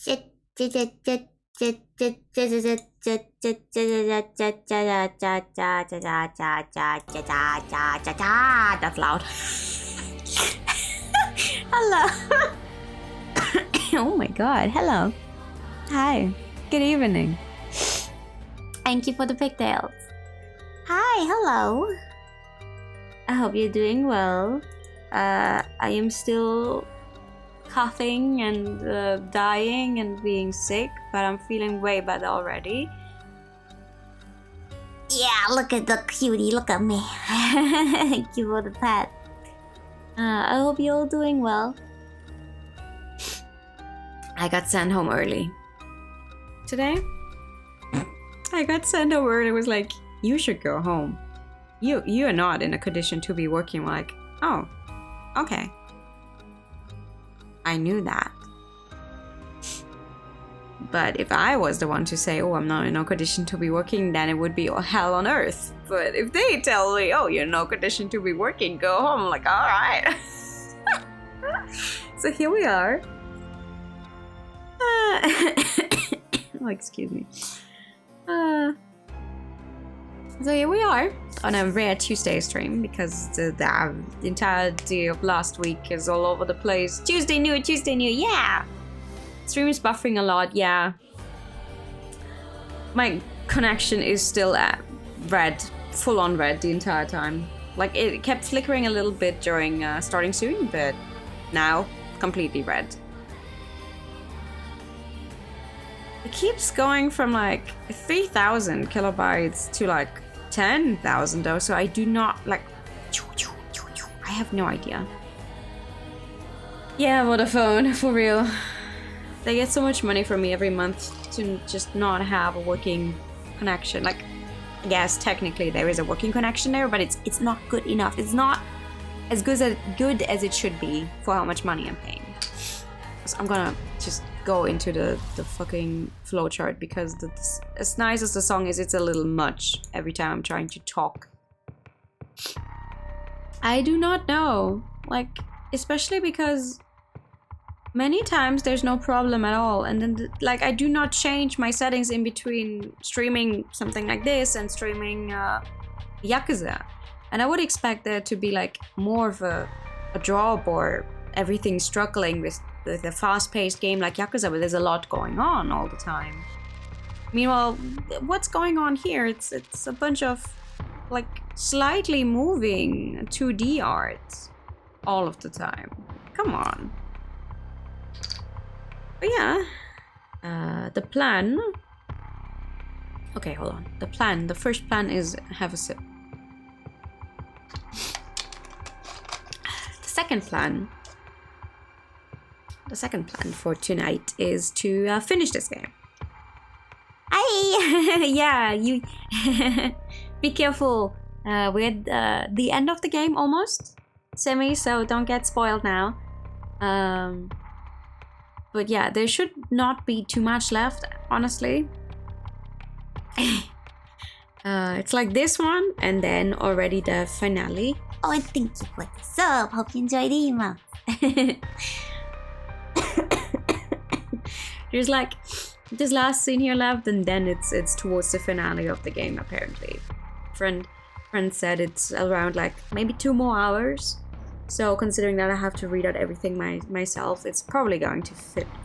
That's loud. Hello. Oh my god, hello. Hi. Good evening. Thank you for the pigtails. Hi, hello. I hope you're doing well. I am still coughing and dying and being sick, but I'm feeling way better already. Yeah, look at the cutie, look at me. Thank you for the pet. I hope you're all doing well. I got sent home early. Today? I got sent home early. It was like, you should go home. You are not in a condition to be working. I'm like, oh, okay. I knew that. But if I was the one to say, oh, I'm not in no condition to be working, then it would be hell on earth. But if they tell me, oh, you're in no condition to be working, go home, I'm like, all right. So here we are. Oh, excuse me. So here we are on a rare Tuesday stream because the entirety of last week is all over the place. Tuesday new, yeah! Stream is buffering a lot, yeah. My connection is still at red, full on red the entire time. Like it kept flickering a little bit during starting soon, but now completely red. It keeps going from like 3,000 kilobytes to like 10,000 though, so I do not like. I have no idea. Yeah, Vodafone, for real. They get so much money from me every month to just not have a working connection. Like, yes, technically there is a working connection there, but it's not good enough. It's not as good as it should be for how much money I'm paying. So I'm gonna just go into the fucking flowchart because as nice as the song is, it's a little much every time I'm trying to talk. I do not know. Like, especially because many times there's no problem at all, and then like I do not change my settings in between streaming something like this and streaming Yakuza, and I would expect there to be like more of a drop or everything struggling with a fast-paced game like Yakuza, where there's a lot going on all the time. Meanwhile, what's going on here? It's a bunch of like slightly moving 2D art all of the time. Come on. But yeah, the plan. Okay, hold on. The first plan is have a sip. The second plan for tonight is to finish this game. Hi! Yeah, you. Be careful. We're at the end of the game almost, Semi. So don't get spoiled now. But yeah, there should not be too much left, honestly. It's like this one, and then already the finale. Oh, and thank you for the sub. Hope you enjoyed the email. There's like this last scene here left, and then it's towards the finale of the game, apparently. Friend said it's around like maybe 2 more hours. So considering that I have to read out everything myself, it's probably going to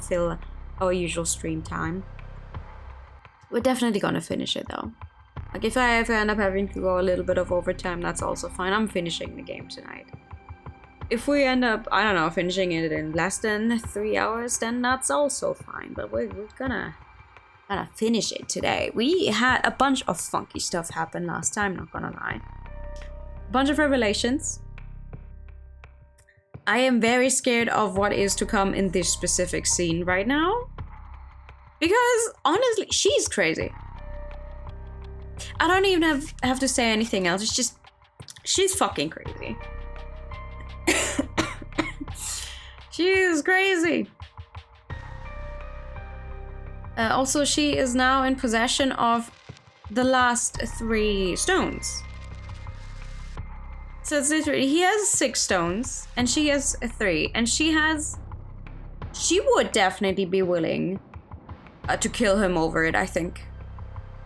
fill our usual stream time. We're definitely gonna finish it though. Like if I ever end up having to go a little bit of overtime, that's also fine. I'm finishing the game tonight. If we end up, I don't know, finishing it in less than 3 hours, then that's also fine. But we're gonna finish it today. We had a bunch of funky stuff happen last time, not gonna lie. A bunch of revelations. I am very scared of what is to come in this specific scene right now. Because, honestly, she's crazy. I don't even have to say anything else. It's just, she's fucking crazy. She is crazy. Also, she is now in possession of the last 3 stones. So it's literally, he has 6 stones, and she has 3, and she would definitely be willing to kill him over it, I think.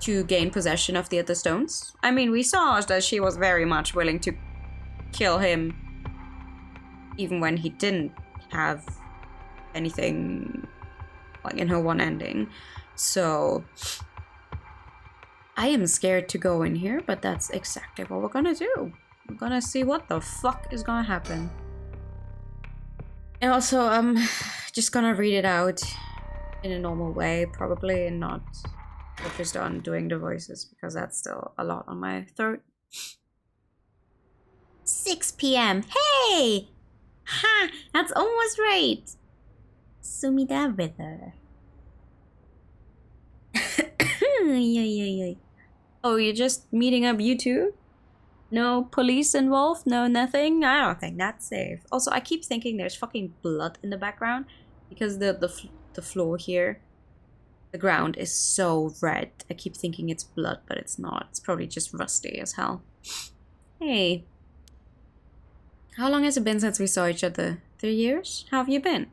To gain possession of the other stones. I mean, we saw that she was very much willing to kill him even when he didn't have anything like in her one ending. So I am scared to go in here, but that's exactly what we're gonna do. We're gonna see what the fuck is gonna happen. And also, I'm just gonna read it out in a normal way, probably, and not focused on doing the voices, because that's still a lot on my throat. 6 p.m. Hey! Ha! That's almost right! Sumida River. Oh, you're just meeting up, you two? No police involved? No nothing? I don't think that's safe. Also, I keep thinking there's fucking blood in the background, because the floor here, the ground is so red. I keep thinking it's blood, but it's not. It's probably just rusty as hell. Hey. How long has it been since we saw each other? 3 years? How have you been?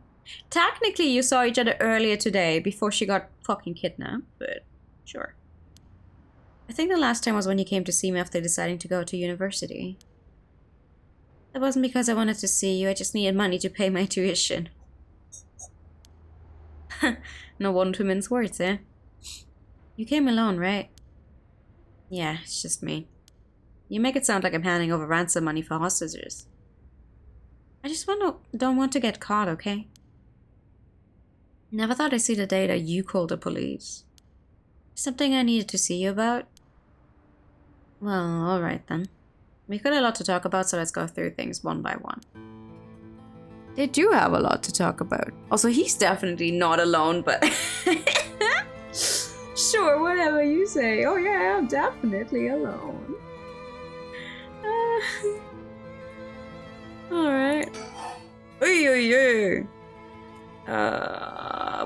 Technically, you saw each other earlier today, before she got fucking kidnapped, but sure. I think the last time was when you came to see me after deciding to go to university. That wasn't because I wanted to see you, I just needed money to pay my tuition. No one to mince words, eh? You came alone, right? Yeah, it's just me. You make it sound like I'm handing over ransom money for hostages. I just don't want to get caught, okay? Never thought I'd see the day that you called the police. Something I needed to see you about? Well, alright then. We've got a lot to talk about, so let's go through things one by one. They do have a lot to talk about. Also, he's definitely not alone, but... Sure, whatever you say. Oh yeah, I'm definitely alone. Alright.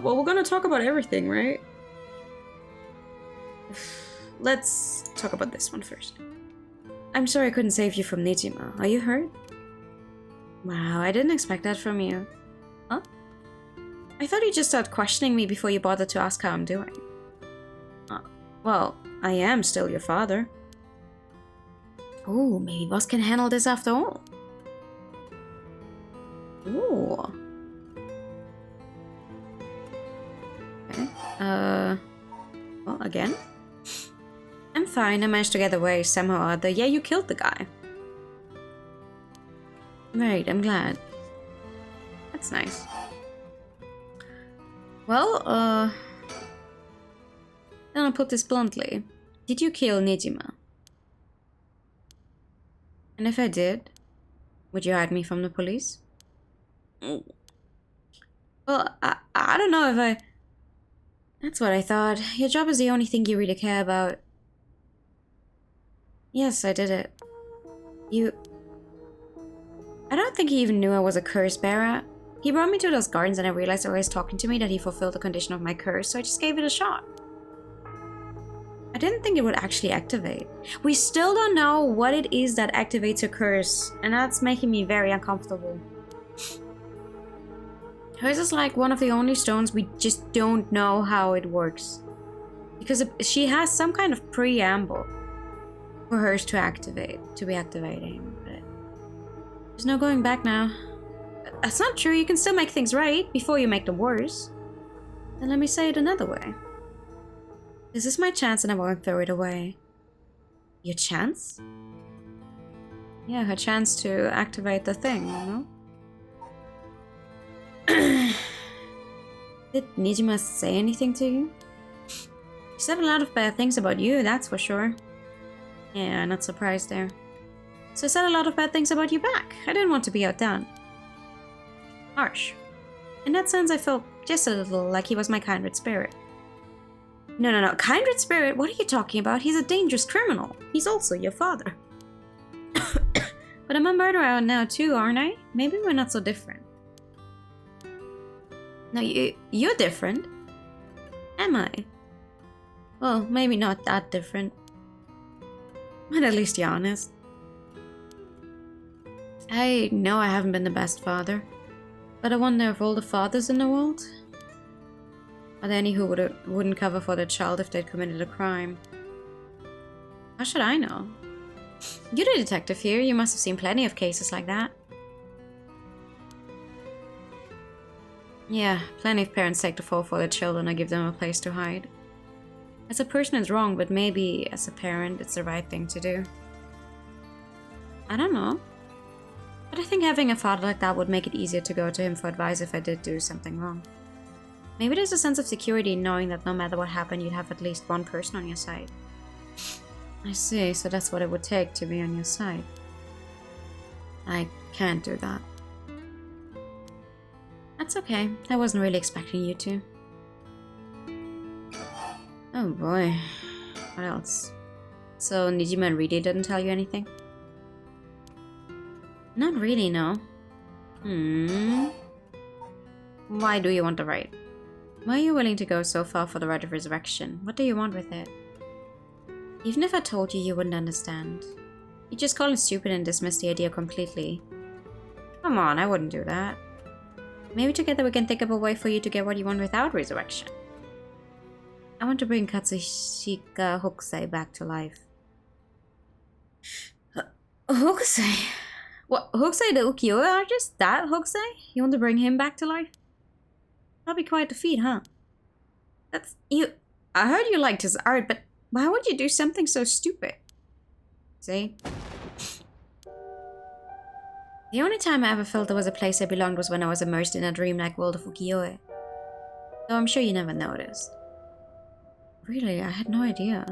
Well, we're gonna talk about everything, right? Let's talk about this one first. I'm sorry I couldn't save you from Nijima. Are you hurt? Wow, I didn't expect that from you. Huh? I thought you just started questioning me before you bothered to ask how I'm doing. Well, I am still your father. Oh, maybe boss can handle this after all. Ooh. Okay. Well, again? I'm fine, I managed to get away somehow or other. Yeah, you killed the guy. Right, I'm glad. That's nice. Well, then I'll put this bluntly. Did you kill Nijima? And if I did, would you hide me from the police? Well, I don't know if I... That's what I thought. Your job is the only thing you really care about. Yes, I did it. I don't think he even knew I was a curse bearer. He brought me to those gardens and I realized while he was talking to me that he fulfilled the condition of my curse, so I just gave it a shot. I didn't think it would actually activate. We still don't know what it is that activates a curse, and that's making me very uncomfortable. Hers is like one of the only stones we just don't know how it works. Because she has some kind of preamble for hers to be activating, but there's no going back now. That's not true, you can still make things right before you make them worse. Then let me say it another way. This is my chance and I won't throw it away. Your chance? Yeah, her chance to activate the thing, you know? Did Nijima say anything to you? She said a lot of bad things about you, that's for sure. Yeah, not surprised there. So I said a lot of bad things about you back. I didn't want to be outdone. Harsh. In that sense, I felt just a little like he was my kindred spirit. No. Kindred spirit? What are you talking about? He's a dangerous criminal. He's also your father. But I'm a murderer now too, aren't I? Maybe we're not so different. No, you're different. Am I? Well, maybe not that different. But at least you're honest. I know I haven't been the best father. But I wonder if all the fathers in the world... Are there any who wouldn't cover for their child if they'd committed a crime? How should I know? You're the detective here. You must have seen plenty of cases like that. Yeah, plenty of parents take the fall for their children and give them a place to hide. As a person it's wrong, but maybe as a parent it's the right thing to do. I don't know. But I think having a father like that would make it easier to go to him for advice if I did do something wrong. Maybe there's a sense of security in knowing that no matter what happened, you'd have at least one person on your side. I see, so that's what it would take to be on your side. I can't do that. That's okay. I wasn't really expecting you to. Oh boy. What else? So, Nijiman really didn't tell you anything? Not really, no. Why do you want the right? Why are you willing to go so far for the right of resurrection? What do you want with it? Even if I told you, you wouldn't understand. You'd just call it stupid and dismiss the idea completely. Come on, I wouldn't do that. Maybe together we can think of a way for you to get what you want without resurrection. I want to bring Katsushika Hokusai back to life. Hokusai? What, Hokusai the ukiyo-e artist? That Hokusai? You want to bring him back to life? That'll be quite a feat, huh? That's... you... I heard you liked his art, but why would you do something so stupid? See? The only time I ever felt there was a place I belonged was when I was immersed in a dreamlike world of ukiyo-e. Though I'm sure you never noticed. Really, I had no idea.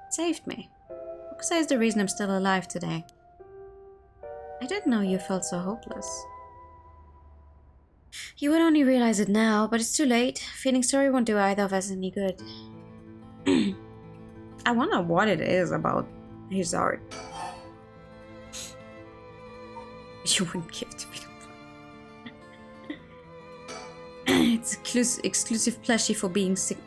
It saved me. Hokusai is the reason I'm still alive today. I didn't know you felt so hopeless. You would only realize it now, but it's too late. Feeling sorry won't do either of us any good. I wonder what it is about his art. You wouldn't give to me. It's exclusive pleasure for being sick.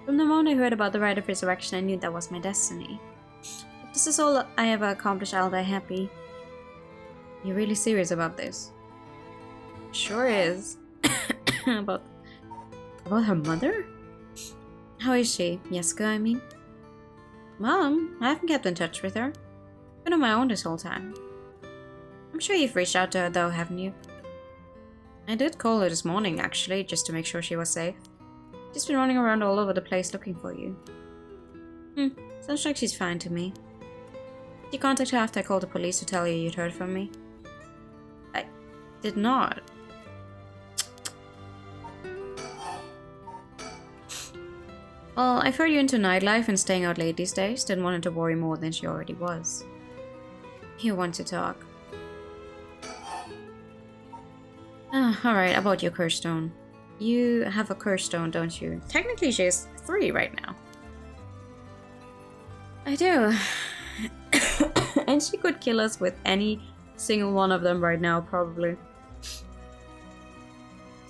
From the moment I heard about the rite of resurrection, I knew that was my destiny. If this is all I ever accomplish, I'll die happy. You're really serious about this? Sure is. About her mother? How is she? Yasuko, I mean? Mom, I haven't kept in touch with her. Been on my own this whole time. I'm sure you've reached out to her though, haven't you? I did call her this morning, actually, just to make sure she was safe. She's been running around all over the place looking for you. Sounds like she's fine to me. Did you contact her after I called the police to tell you you'd heard from me? I did not. Well, I've heard you're into nightlife and staying out late these days. Didn't want her to worry more than she already was. You want to talk. Alright, about your curse stone. You have a curse stone, don't you? Technically she has 3 right now. I do. And she could kill us with any single one of them right now, probably.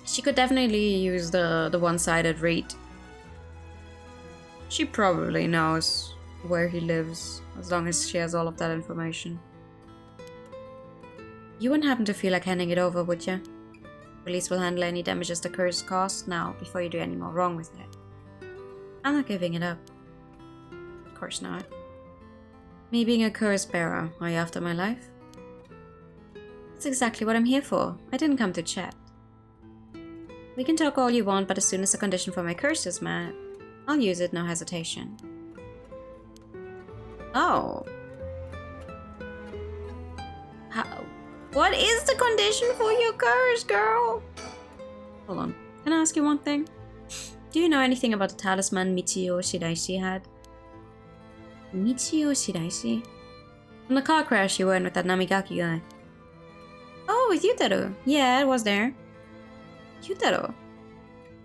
She could definitely use the one-sided read. She probably knows where he lives, as long as she has all of that information. You wouldn't happen to feel like handing it over, would you? Police will handle any damages the curse caused now, before you do any more wrong with it. I'm not giving it up. Of course not. Me being a curse bearer, are you after my life? That's exactly what I'm here for. I didn't come to chat. We can talk all you want, but as soon as the condition for my curse is met, I'll use it, no hesitation. Oh. How? What is the condition for your curse, girl? Hold on. Can I ask you one thing? Do you know anything about the talisman Michio Shiraishi had? Michio Shiraishi? From the car crash you were in with that Namigaki guy. Oh, with Yutaro. Yeah, it was there. Yutaro?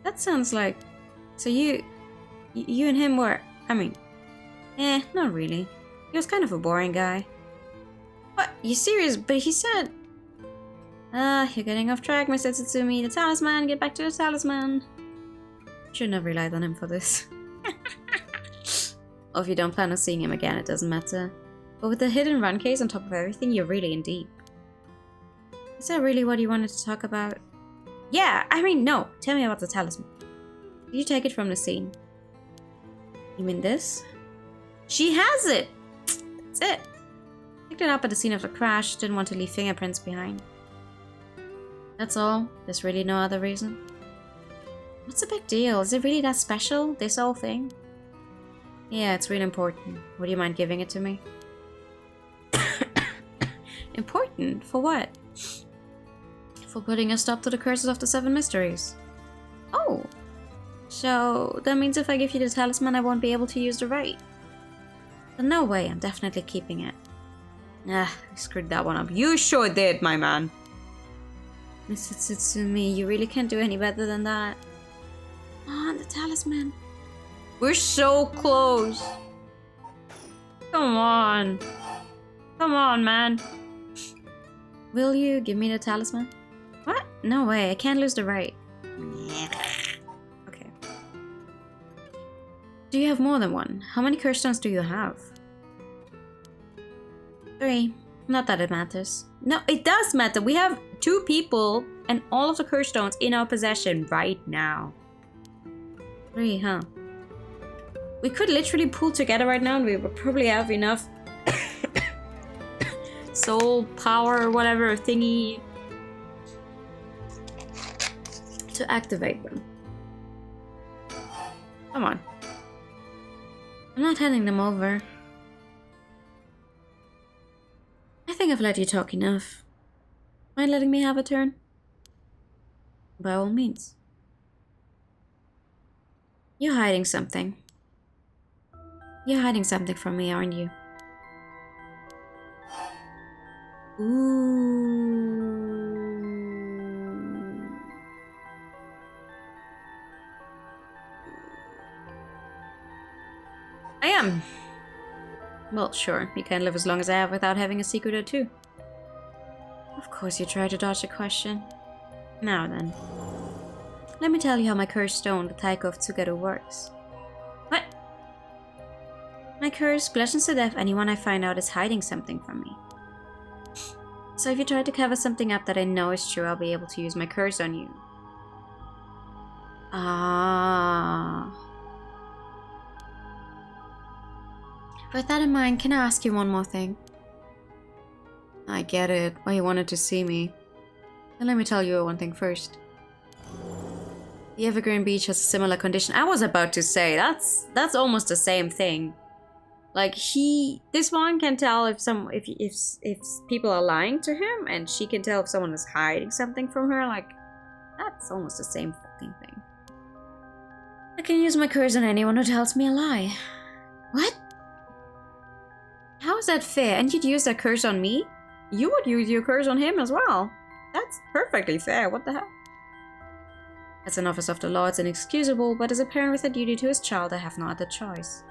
That sounds like... So you and him were... I mean... not really. He was kind of a boring guy. What? You serious? But he said... you're getting off track, Mr. Tsutsumi. The talisman, get back to the talisman. Shouldn't have relied on him for this. Or if you don't plan on seeing him again, it doesn't matter. But with the hidden run case on top of everything, you're really in deep. Is that really what you wanted to talk about? Yeah, I mean, no. Tell me about the talisman. Did you take it from the scene? You mean this? She has it! That's it. Picked it up at the scene of the crash. Didn't want to leave fingerprints behind. That's all. There's really no other reason. What's the big deal? Is it really that special, this whole thing? Yeah, it's really important. Would you mind giving it to me? Important? For what? For putting a stop to the curses of the 7 mysteries. Oh! So, that means if I give you the talisman, I won't be able to use the right. But no way, I'm definitely keeping it. Ah, I screwed that one up. You sure did, my man. Mr. Tsutsumi, you really can't do any better than that. Come on, the talisman. We're so close. Come on. Come on, man. Will you give me the talisman? What? No way, I can't lose the right. Okay. Do you have more than one? How many curse stones do you have? 3. Not that it matters. No, it does matter. We have 2 people and all of the curse stones in our possession right now. 3, huh? We could literally pull together right now and we would probably have enough soul power or whatever thingy to activate them. Come on. I'm not handing them over. I think I've let you talk enough. Mind letting me have a turn? By all means. You're hiding something. You're hiding something from me, aren't you? Ooh. I am. Well, sure. You can live as long as I have without having a secret or 2. Of course you try to dodge the question. Now then. Let me tell you how my cursed stone, the Taiko of Tsugaru, works. What? My curse bludgeons to death anyone I find out is hiding something from me. So if you try to cover something up that I know is true, I'll be able to use my curse on you. Ah. With that in mind, can I ask you one more thing? I get it, why you wanted to see me. And let me tell you one thing first. The Evergreen Beach has a similar condition. I was about to say, that's almost the same thing. Like this one can tell if people are lying to him, and she can tell if someone is hiding something from her. Like, that's almost the same fucking thing. I can use my curse on anyone who tells me a lie. What? How is that fair? And you'd use that curse on me? You would use your curse on him as well. That's perfectly fair. What the hell? As an officer of the law, it's inexcusable, but as a parent with a duty to his child, I have no other choice.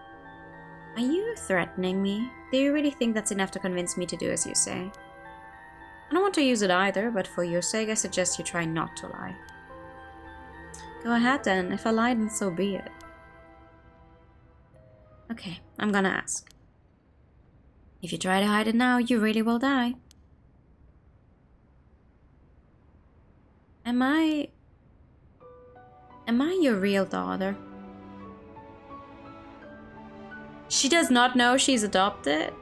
Are you threatening me? Do you really think that's enough to convince me to do as you say? I don't want to use it either, but for your sake, I suggest you try not to lie. Go ahead then. If I lie, then so be it. Okay, I'm gonna ask. If you try to hide it now, you really will die. Am I your real daughter? She does not know she's adopted?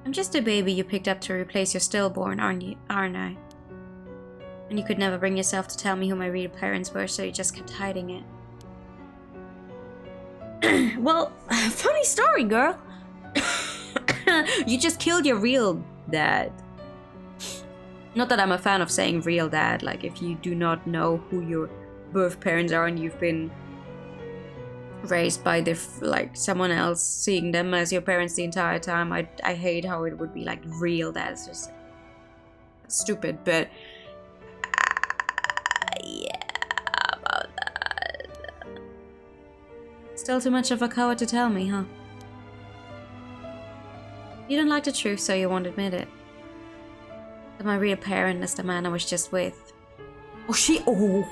I'm just a baby you picked up to replace your stillborn, aren't I? And you could never bring yourself to tell me who my real parents were, so you just kept hiding it. Well, funny story, girl. You just killed your real dad. Not that I'm a fan of saying real dad, like if you do not know who your birth parents are and you've been raised by someone else, seeing them as your parents the entire time. I hate how it would be like real dad. It's just stupid, but yeah, about that. Still too much of a coward to tell me, huh? You don't like the truth, so you won't admit it. That my real parent is the man I was just with. Oh,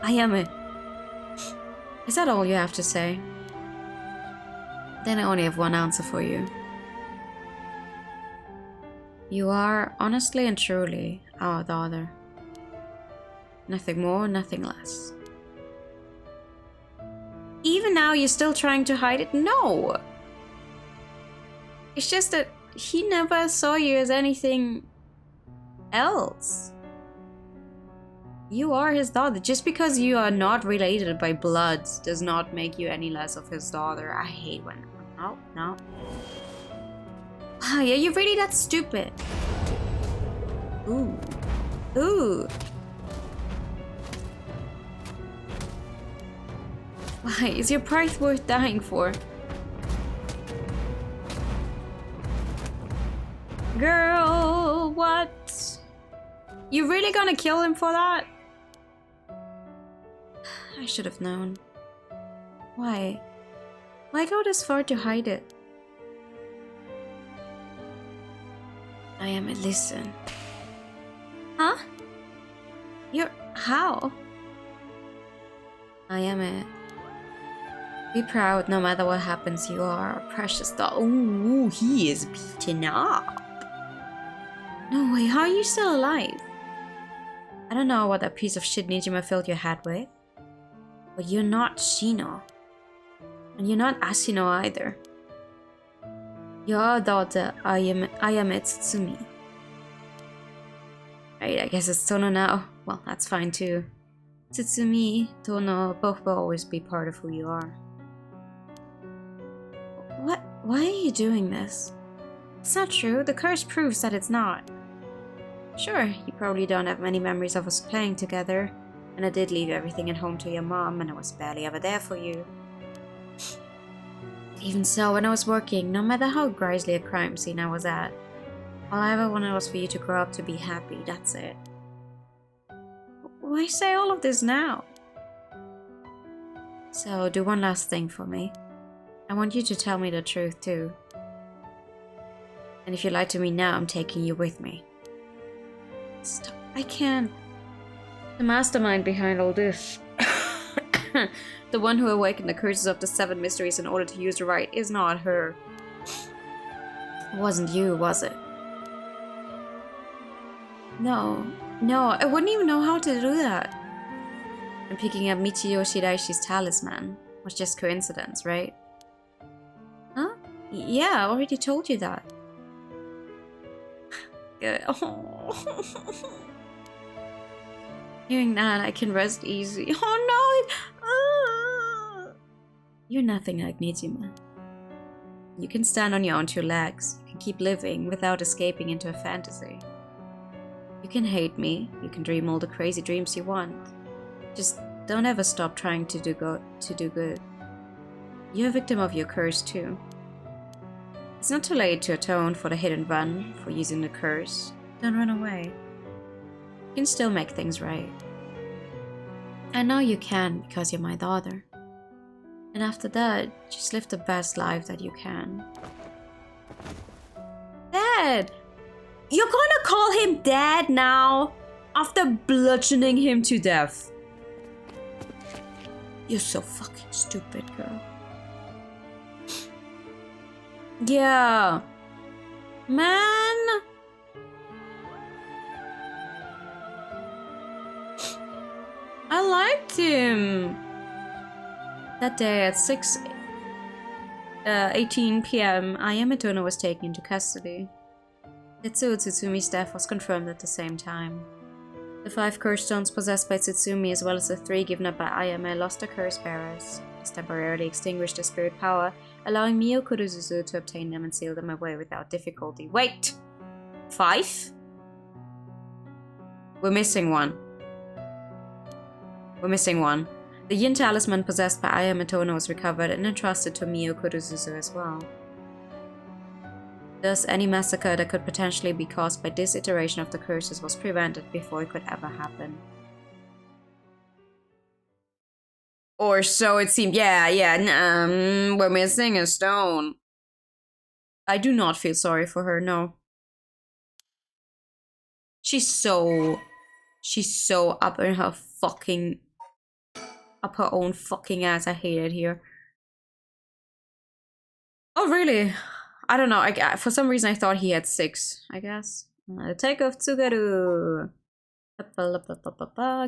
I am it. Is that all you have to say? Then I only have one answer for you. You are, honestly and truly, our daughter. Nothing more, nothing less. Even now, you're still trying to hide it? No! It's just that he never saw you as anything else. You are his daughter. Just because you are not related by blood does not make you any less of his daughter. I hate when... No, no. Wow, yeah, you're really that stupid. Ooh. Ooh. Why? Is your pride worth dying for? Girl, what? You really gonna kill him for that? I should have known. Why? Why go this far to hide it? I am a listen. Huh? You're... how? I am it. Be proud no matter what happens, you are a precious doll. Ooh, he is beaten up. No way, how are you still alive? I don't know what that piece of shit Nijima filled your head with. But you're not Shino. And you're not Asino either. You're our daughter, Ayame Tsutsumi. Right, I guess it's Tono now. Well, that's fine too. Tsutsumi, Tono, both will always be part of who you are. What? Why are you doing this? It's not true. The curse proves that it's not. Sure, you probably don't have many memories of us playing together. And I did leave everything at home to your mom, and I was barely ever there for you. Even so, when I was working, no matter how grisly a crime scene I was at, all I ever wanted was for you to grow up to be happy, that's it. Why say all of this now? So, do one last thing for me. I want you to tell me the truth, too. And if you lie to me now, I'm taking you with me. Stop. I can't. The mastermind behind all this. The one who awakened the curses of the 7 mysteries in order to use the right is not her. It wasn't you, was it? No, I wouldn't even know how to do that. And picking up Michiyo Shiraishi's talisman was just coincidence, right? Huh? Yeah, I already told you that. Good. Oh. Hearing that, I can rest easy. Oh no! You're nothing like Nijima. You can stand on your own 2 legs. You can keep living without escaping into a fantasy. You can hate me. You can dream all the crazy dreams you want. Just don't ever stop trying to do good. You're a victim of your curse too. It's not too late to atone for the hit and run, for using the curse. Don't run away. You can still make things right. I know you can because you're my daughter. And after that, just live the best life that you can. Dad! You're gonna call him Dad now? After bludgeoning him to death. You're so fucking stupid, girl. Yeah. Man! I liked him. That day at 6:18 p.m., Ayame Tono was taken into custody. Tetsuo Tsutsumi's death was confirmed at the same time. The 5 curse stones possessed by Tsutsumi, as well as the 3 given up by Ayame, lost their curse bearers. This temporarily extinguished their spirit power, allowing Mio Kuruzuzu to obtain them and seal them away without difficulty. Wait! 5? We're missing one. The Yin talisman possessed by Ayame Tono was recovered and entrusted to Mio Kuruzuzu as well. Thus, any massacre that could potentially be caused by this iteration of the curses was prevented before it could ever happen. Or so it seemed. We're missing a stone. I do not feel sorry for her, no. She's so up in her fucking... up her own fucking ass. I hate it here. Oh, really? I don't know. For some reason, I thought he had 6, I guess. The take of Tsugaru.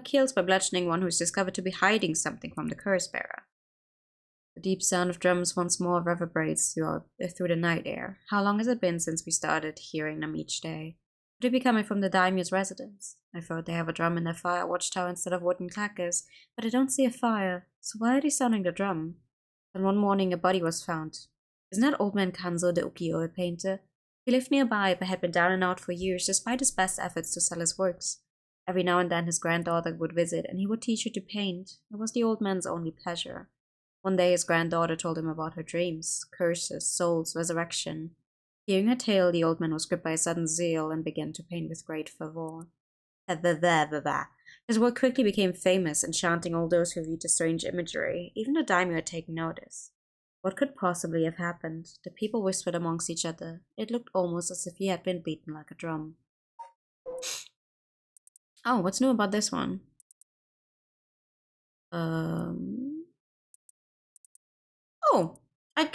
Kills by bludgeoning one who is discovered to be hiding something from the curse bearer. The deep sound of drums once more reverberates through the night air. How long has it been since we started hearing them each day? Could it be coming from the daimyo's residence? I thought they have a drum in their fire watchtower instead of wooden clackers, but I don't see a fire, so why are they sounding the drum? Then one morning a body was found. Isn't that old man Kanzo the ukiyo-e painter? He lived nearby, but had been down and out for years, despite his best efforts to sell his works. Every now and then his granddaughter would visit, and he would teach her to paint. It was the old man's only pleasure. One day his granddaughter told him about her dreams, curses, souls, resurrection. Hearing her tale, the old man was gripped by a sudden zeal and began to paint with great fervor. His work quickly became famous, enchanting all those who viewed the strange imagery. Even the daimyo had taken notice. What could possibly have happened? The people whispered amongst each other. It looked almost as if he had been beaten like a drum. Oh, what's new about this one?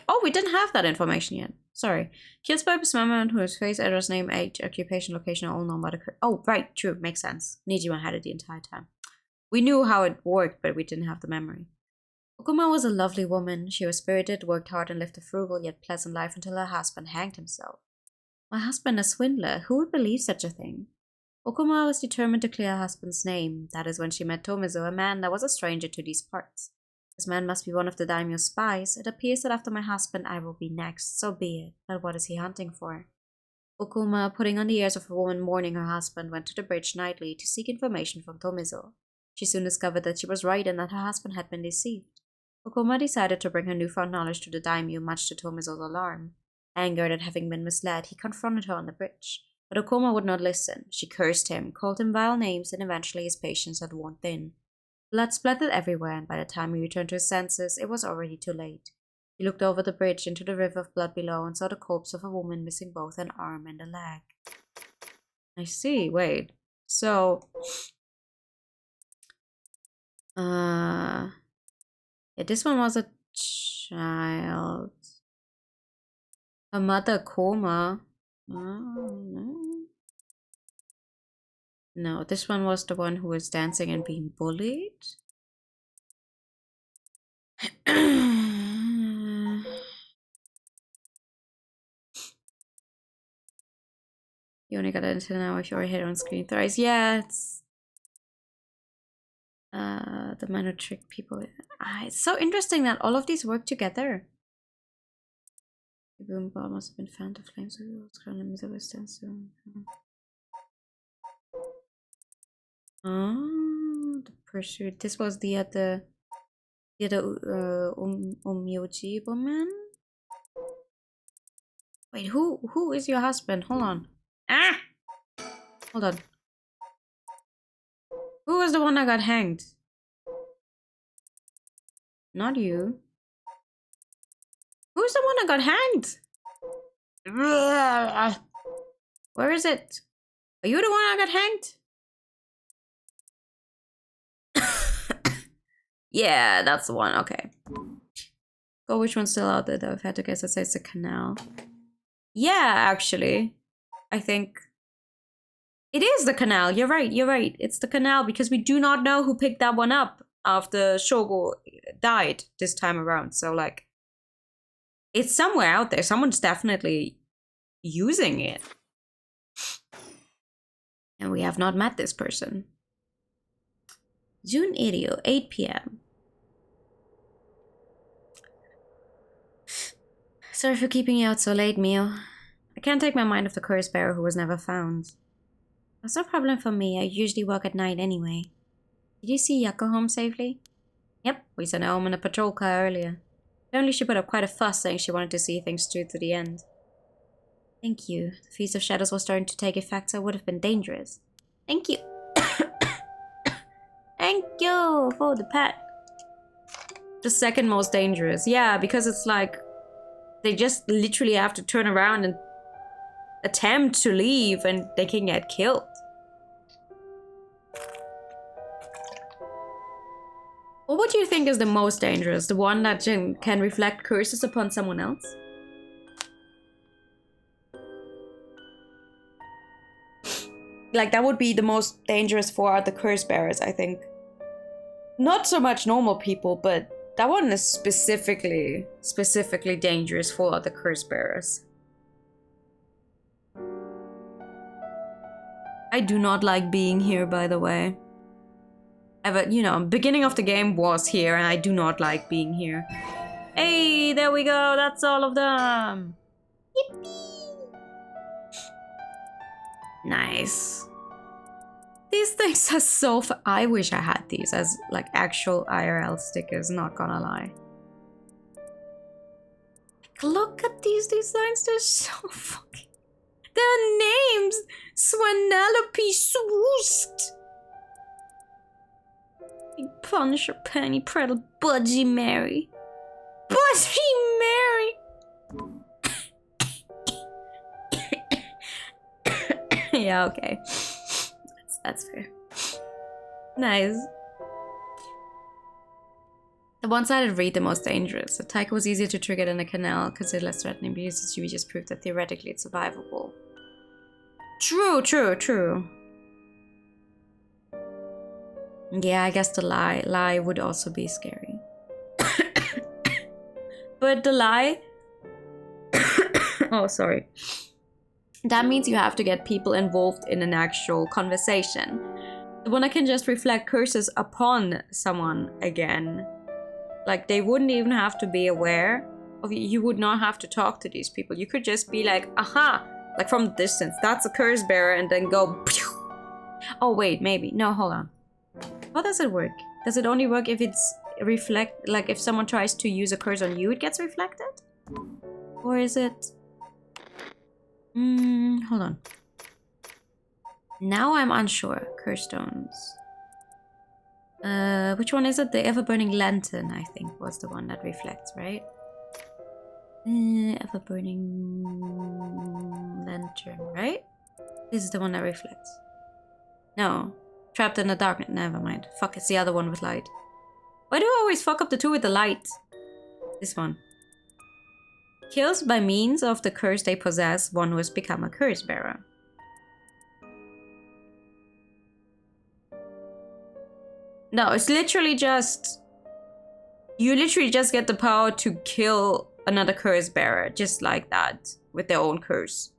Oh, we didn't have that information yet. Sorry. Kills by a member whose face, address, name, age, occupation, location are all known by the... Oh, right, true, makes sense. Nijima had it the entire time. We knew how it worked, but we didn't have the memory. Okuma was a lovely woman. She was spirited, worked hard, and lived a frugal yet pleasant life until her husband hanged himself. My husband a swindler? Who would believe such a thing? Okuma was determined to clear her husband's name. That is when she met Tomizo, a man that was a stranger to these parts. This man must be one of the daimyo's spies. It appears that after my husband I will be next, so be it. But what is he hunting for? Okuma, putting on the airs of a woman mourning her husband, went to the bridge nightly to seek information from Tomizo. She soon discovered that she was right and that her husband had been deceived. Okuma decided to bring her newfound knowledge to the daimyo, much to Tomizo's alarm. Angered at having been misled, he confronted her on the bridge. But Okuma would not listen. She cursed him, called him vile names, and eventually his patience had worn thin. Blood splattered everywhere, and by the time he returned to his senses, it was already too late. He looked over the bridge into the river of blood below and saw the corpse of a woman missing both an arm and a leg. I see, wait. So... yeah, this one was a child. A mother coma. No, this one was the one who was dancing and being bullied. You only got it until now if you're hit on screen thrice. Yeah, it's the man who tricked people. It's so interesting that all of these work together. The boom ball must have been fanned to flames of the the pursuit. This was the other Umyoji woman. Wait, who is your husband? Hold on. Ah! Hold on. Who was the one that got hanged? Not you. Who's the one that got hanged? Where is it? Are you the one that got hanged? Yeah, that's the one. Okay. Oh, which one's still out there though? If I had to guess, I'd say it's the canal. Yeah, actually. I think it is the canal. You're right. You're right. It's the canal because we do not know who picked that one up after Shogo died this time around. So, like, it's somewhere out there. Someone's definitely using it. And we have not met this person. June 80, 8 p.m. Sorry for keeping you out so late, Mio. I can't take my mind off the curse bearer who was never found. That's no problem for me. I usually work at night anyway. Did you see Yako home safely? Yep, we sent her home in a patrol car earlier. Only she put up quite a fuss saying she wanted to see things through to the end. Thank you. The Feast of Shadows was starting to take effect, so it would have been dangerous. Thank you. Thank you for the pet. The second most dangerous. Yeah, because it's like they just literally have to turn around and attempt to leave and they can get killed. What do you think is the most dangerous? The one that can reflect curses upon someone else? Like, that would be the most dangerous for the curse bearers, I think. Not so much normal people, but that one is specifically dangerous for the curse bearers. I do not like being here, by the way. Beginning of the game was here, and I do not like being here. Hey, there we go. That's all of them. Yippee! Nice. These things are so I wish I had these as like actual IRL stickers, not gonna lie. Like, look at these designs, they're so fucking... Their names! Swanelope Swoost! Big Punisher, Penny, Preddle, Budgie Mary. Budgie Mary! Yeah, okay. That's fair. Nice. The one-sided read, the most dangerous. The tiger was easier to trigger than a canal, considered less threatening, but uses UV just proved that theoretically it's survivable. True. Yeah, I guess the lie would also be scary. But the lie... Oh, sorry. That means you have to get people involved in an actual conversation. The one that can just reflect curses upon someone again. Like, they wouldn't even have to be aware of you. You would not have to talk to these people. You could just be like, aha! Like, from the distance, that's a curse bearer, and then go, pew! Oh, wait, maybe. No, hold on. How does it work? Does it only work if it's like, if someone tries to use a curse on you, it gets reflected? Or is it... hold on. Now I'm unsure. Curse stones. Which one is it? The ever-burning lantern, I think, was the one that reflects, right? Ever-burning lantern, right? This is the one that reflects. No. Trapped in the darkness. Never mind. Fuck, it's the other one with light. Why do I always fuck up the two with the light? This one. Kills by means of the curse they possess one who has become a curse bearer. No, it's literally just... You literally just get the power to kill another curse bearer, just like that, with their own curse.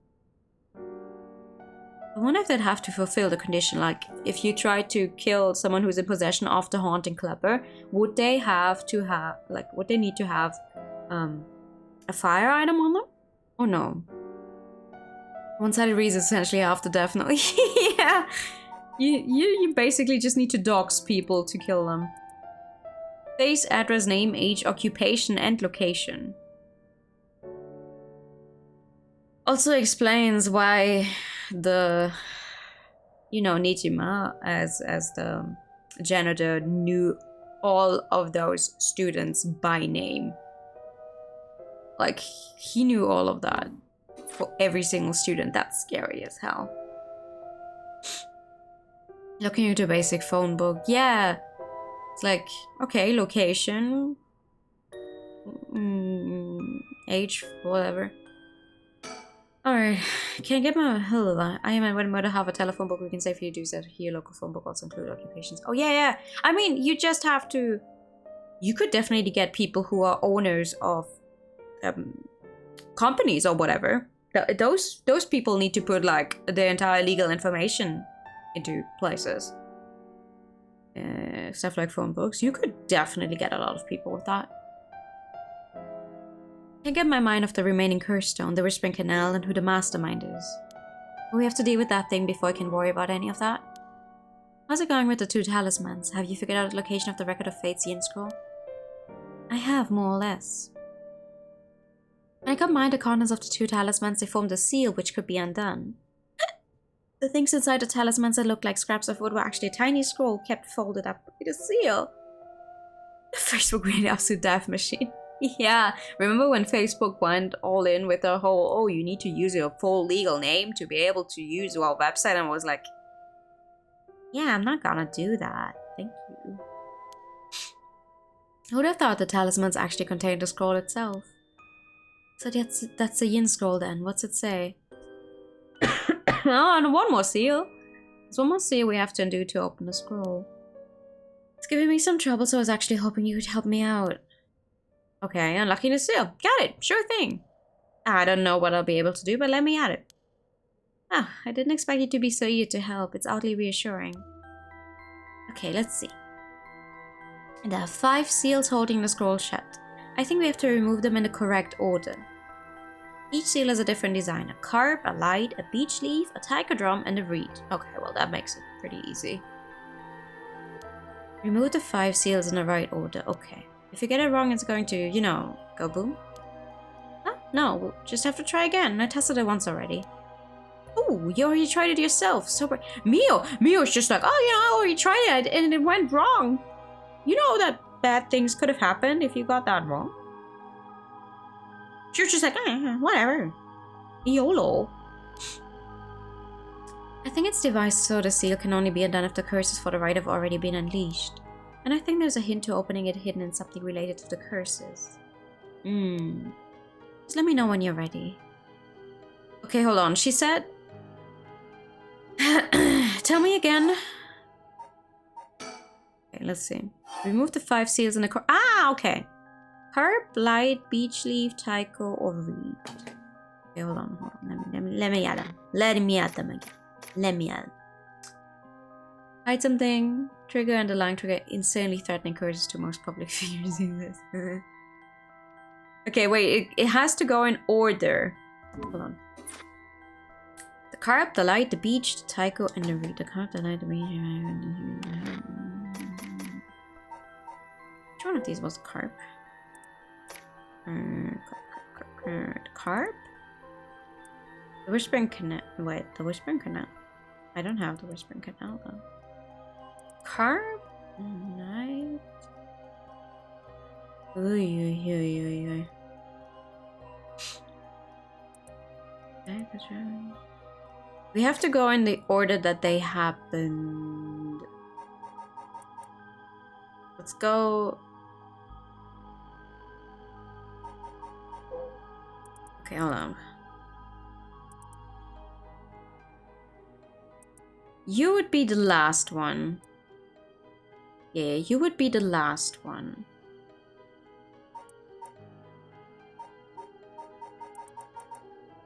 I wonder if they'd have to fulfill the condition, like, if you try to kill someone who's in possession of the haunting clubber, would they have to have, like, would they need to have, a fire item on them? Or no? One-sided reason essentially after definitely. Yeah. You basically just need to dox people to kill them. Face, address, name, age, occupation, and location. Also explains why the, Nijima as the janitor knew all of those students by name. Like, he knew all of that for every single student. That's scary as hell. Looking into a basic phone book. Yeah. It's like, okay, location. Age, whatever. Alright. Can I get my... Hello. I am when to have a telephone book we can safely do that here. Local phone book also include occupations. Oh, yeah. I mean, you just have to... You could definitely get people who are owners of companies or whatever. Those people need to put, like, their entire legal information into places. Stuff like phone books. You could definitely get a lot of people with that. I get my mind off the remaining curse stone, the Whispering Canal, and who the mastermind is. But we have to deal with that thing before I can worry about any of that. How's it going with the two talismans? Have you figured out the location of the Record of Fate's Yin Scroll? I have, more or less. When I combined the contents of the two talismans, they formed a seal which could be undone. The things inside the talismans that looked like scraps of wood were actually a tiny scroll kept folded up with a seal. Facebook really absolute death machine. Yeah, remember when Facebook went all in with the whole, oh, you need to use your full legal name to be able to use our website, and was like, yeah, I'm not gonna do that. Thank you. I would have thought the talismans actually contained the scroll itself. So that's a Yin scroll then. What's it say? Oh, and one more seal. There's one more seal we have to undo to open the scroll. It's giving me some trouble, so I was actually hoping you could help me out. Okay, unlocking the seal. Got it. Sure thing. I don't know what I'll be able to do, but let me at it. Ah, I didn't expect you to be so eager to help. It's oddly reassuring. Okay, let's see. And there are 5 seals holding the scroll shut. I think we have to remove them in the correct order. Each seal has a different design. A carp, a light, a beech leaf, a tiger drum, and a reed. Okay, well that makes it pretty easy. Remove the 5 seals in the right order. Okay. If you get it wrong, it's going to, you know, go boom. Huh? No, we'll just have to try again. I tested it once already. Oh, you already tried it yourself. So Mio's just like, oh, you know, I already tried it and it went wrong. You know that bad things could have happened if you got that wrong. You're just like, whatever. YOLO. I think it's devised so the seal can only be undone if the curses for the rite have already been unleashed. And I think there's a hint to opening it hidden in something related to the curses. Just let me know when you're ready. Okay, hold on. She said... Tell me again. Okay, let's see. Remove the 5 seals in the core. Ah, okay. Carp, light, beech leaf, tycho, or reed. Okay, hold on. Let me at them. Let me at them again. Let me at them. Hide something. Trigger and the line trigger insanely threatening curses to most public figures in this. Okay, wait. It has to go in order. Hold on. The carp, the light, the beech, the tycho, and the reed. The carp, the light, the beech. Which one of these was the carp? Carp? The Whispering Canal. Wait, the Whispering Canal. I don't have the Whispering Canal though. Carp? Night? Oy. We have to go in the order that they happened. Let's go. Okay, hold on. You would be the last one. Yeah, you would be the last one.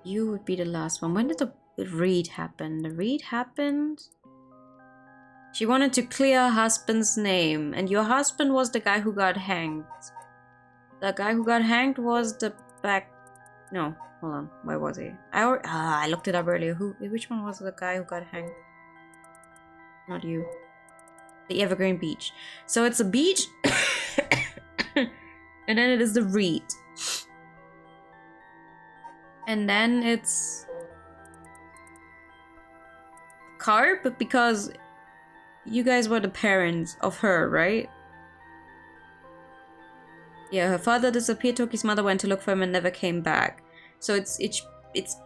You would be the last one. When did the read happen? The read happened? She wanted to clear her husband's name. And your husband was the guy who got hanged. The guy who got hanged was the back... No, hold on. Where was he? I looked it up earlier. Which one was the guy who got hanged? Not you. The Evergreen Beach. So it's a beach. And then it is the reed. And then it's... carp, because you guys were the parents of her, right? Yeah, her father disappeared, Toki's mother went to look for him and never came back. So it's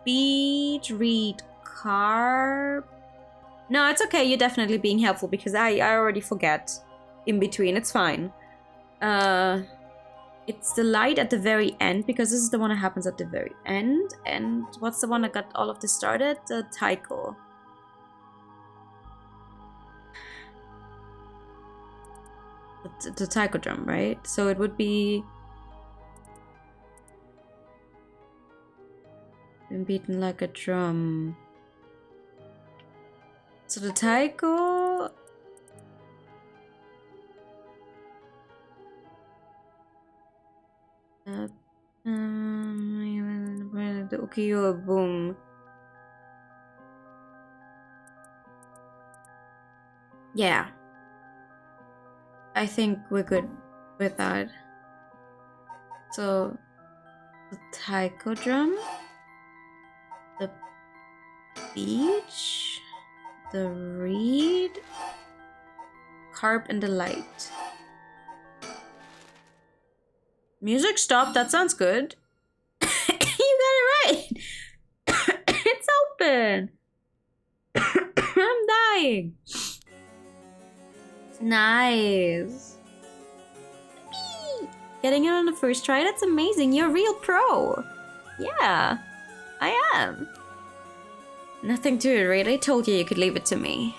beach, reed, carp. No, it's okay, you're definitely being helpful because I already forget in between, it's fine. It's the light at the very end because this is the one that happens at the very end. And what's the one that got all of this started? The Tycho. The taiko drum, right? So it would be been beaten like a drum. So the taiko the ukiyo boom. Yeah. I think we're good with that. So, the taiko drum, the beach, the reed, carp, and the light. Music stopped, that sounds good. You got it right! It's open! I'm dying! Nice. Getting it on the first try, that's amazing. You're a real pro. Yeah, I am. Nothing to it, really. I told you you could leave it to me.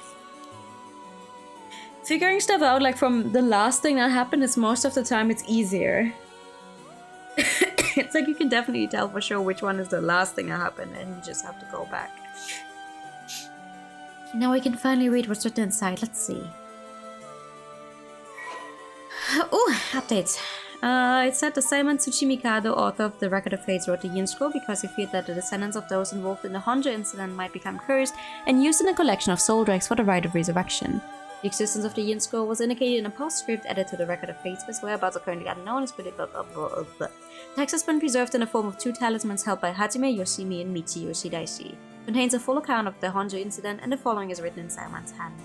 figuring stuff out like from the last thing that happened is most of the time it's easier. It's like you can definitely tell for sure which one is the last thing that happened, and you just have to go back. Now we can finally read what's written inside. Let's see. Oh, updates. It said that Simon Tsuchimikado, author of The Record of Fates, wrote the Yin Scroll because he feared that the descendants of those involved in the Honjo incident might become cursed and used in a collection of soul dregs for the rite of resurrection. The existence of the Yin Scroll was indicated in a postscript added to the Record of Fates, but whereabouts are currently unknown. The text has been preserved in the form of 2 talismans held by Hajime Yoshimi and Michi Yoshidaishi. Contains a full account of the Honjo incident, and the following is written in Simon's hand.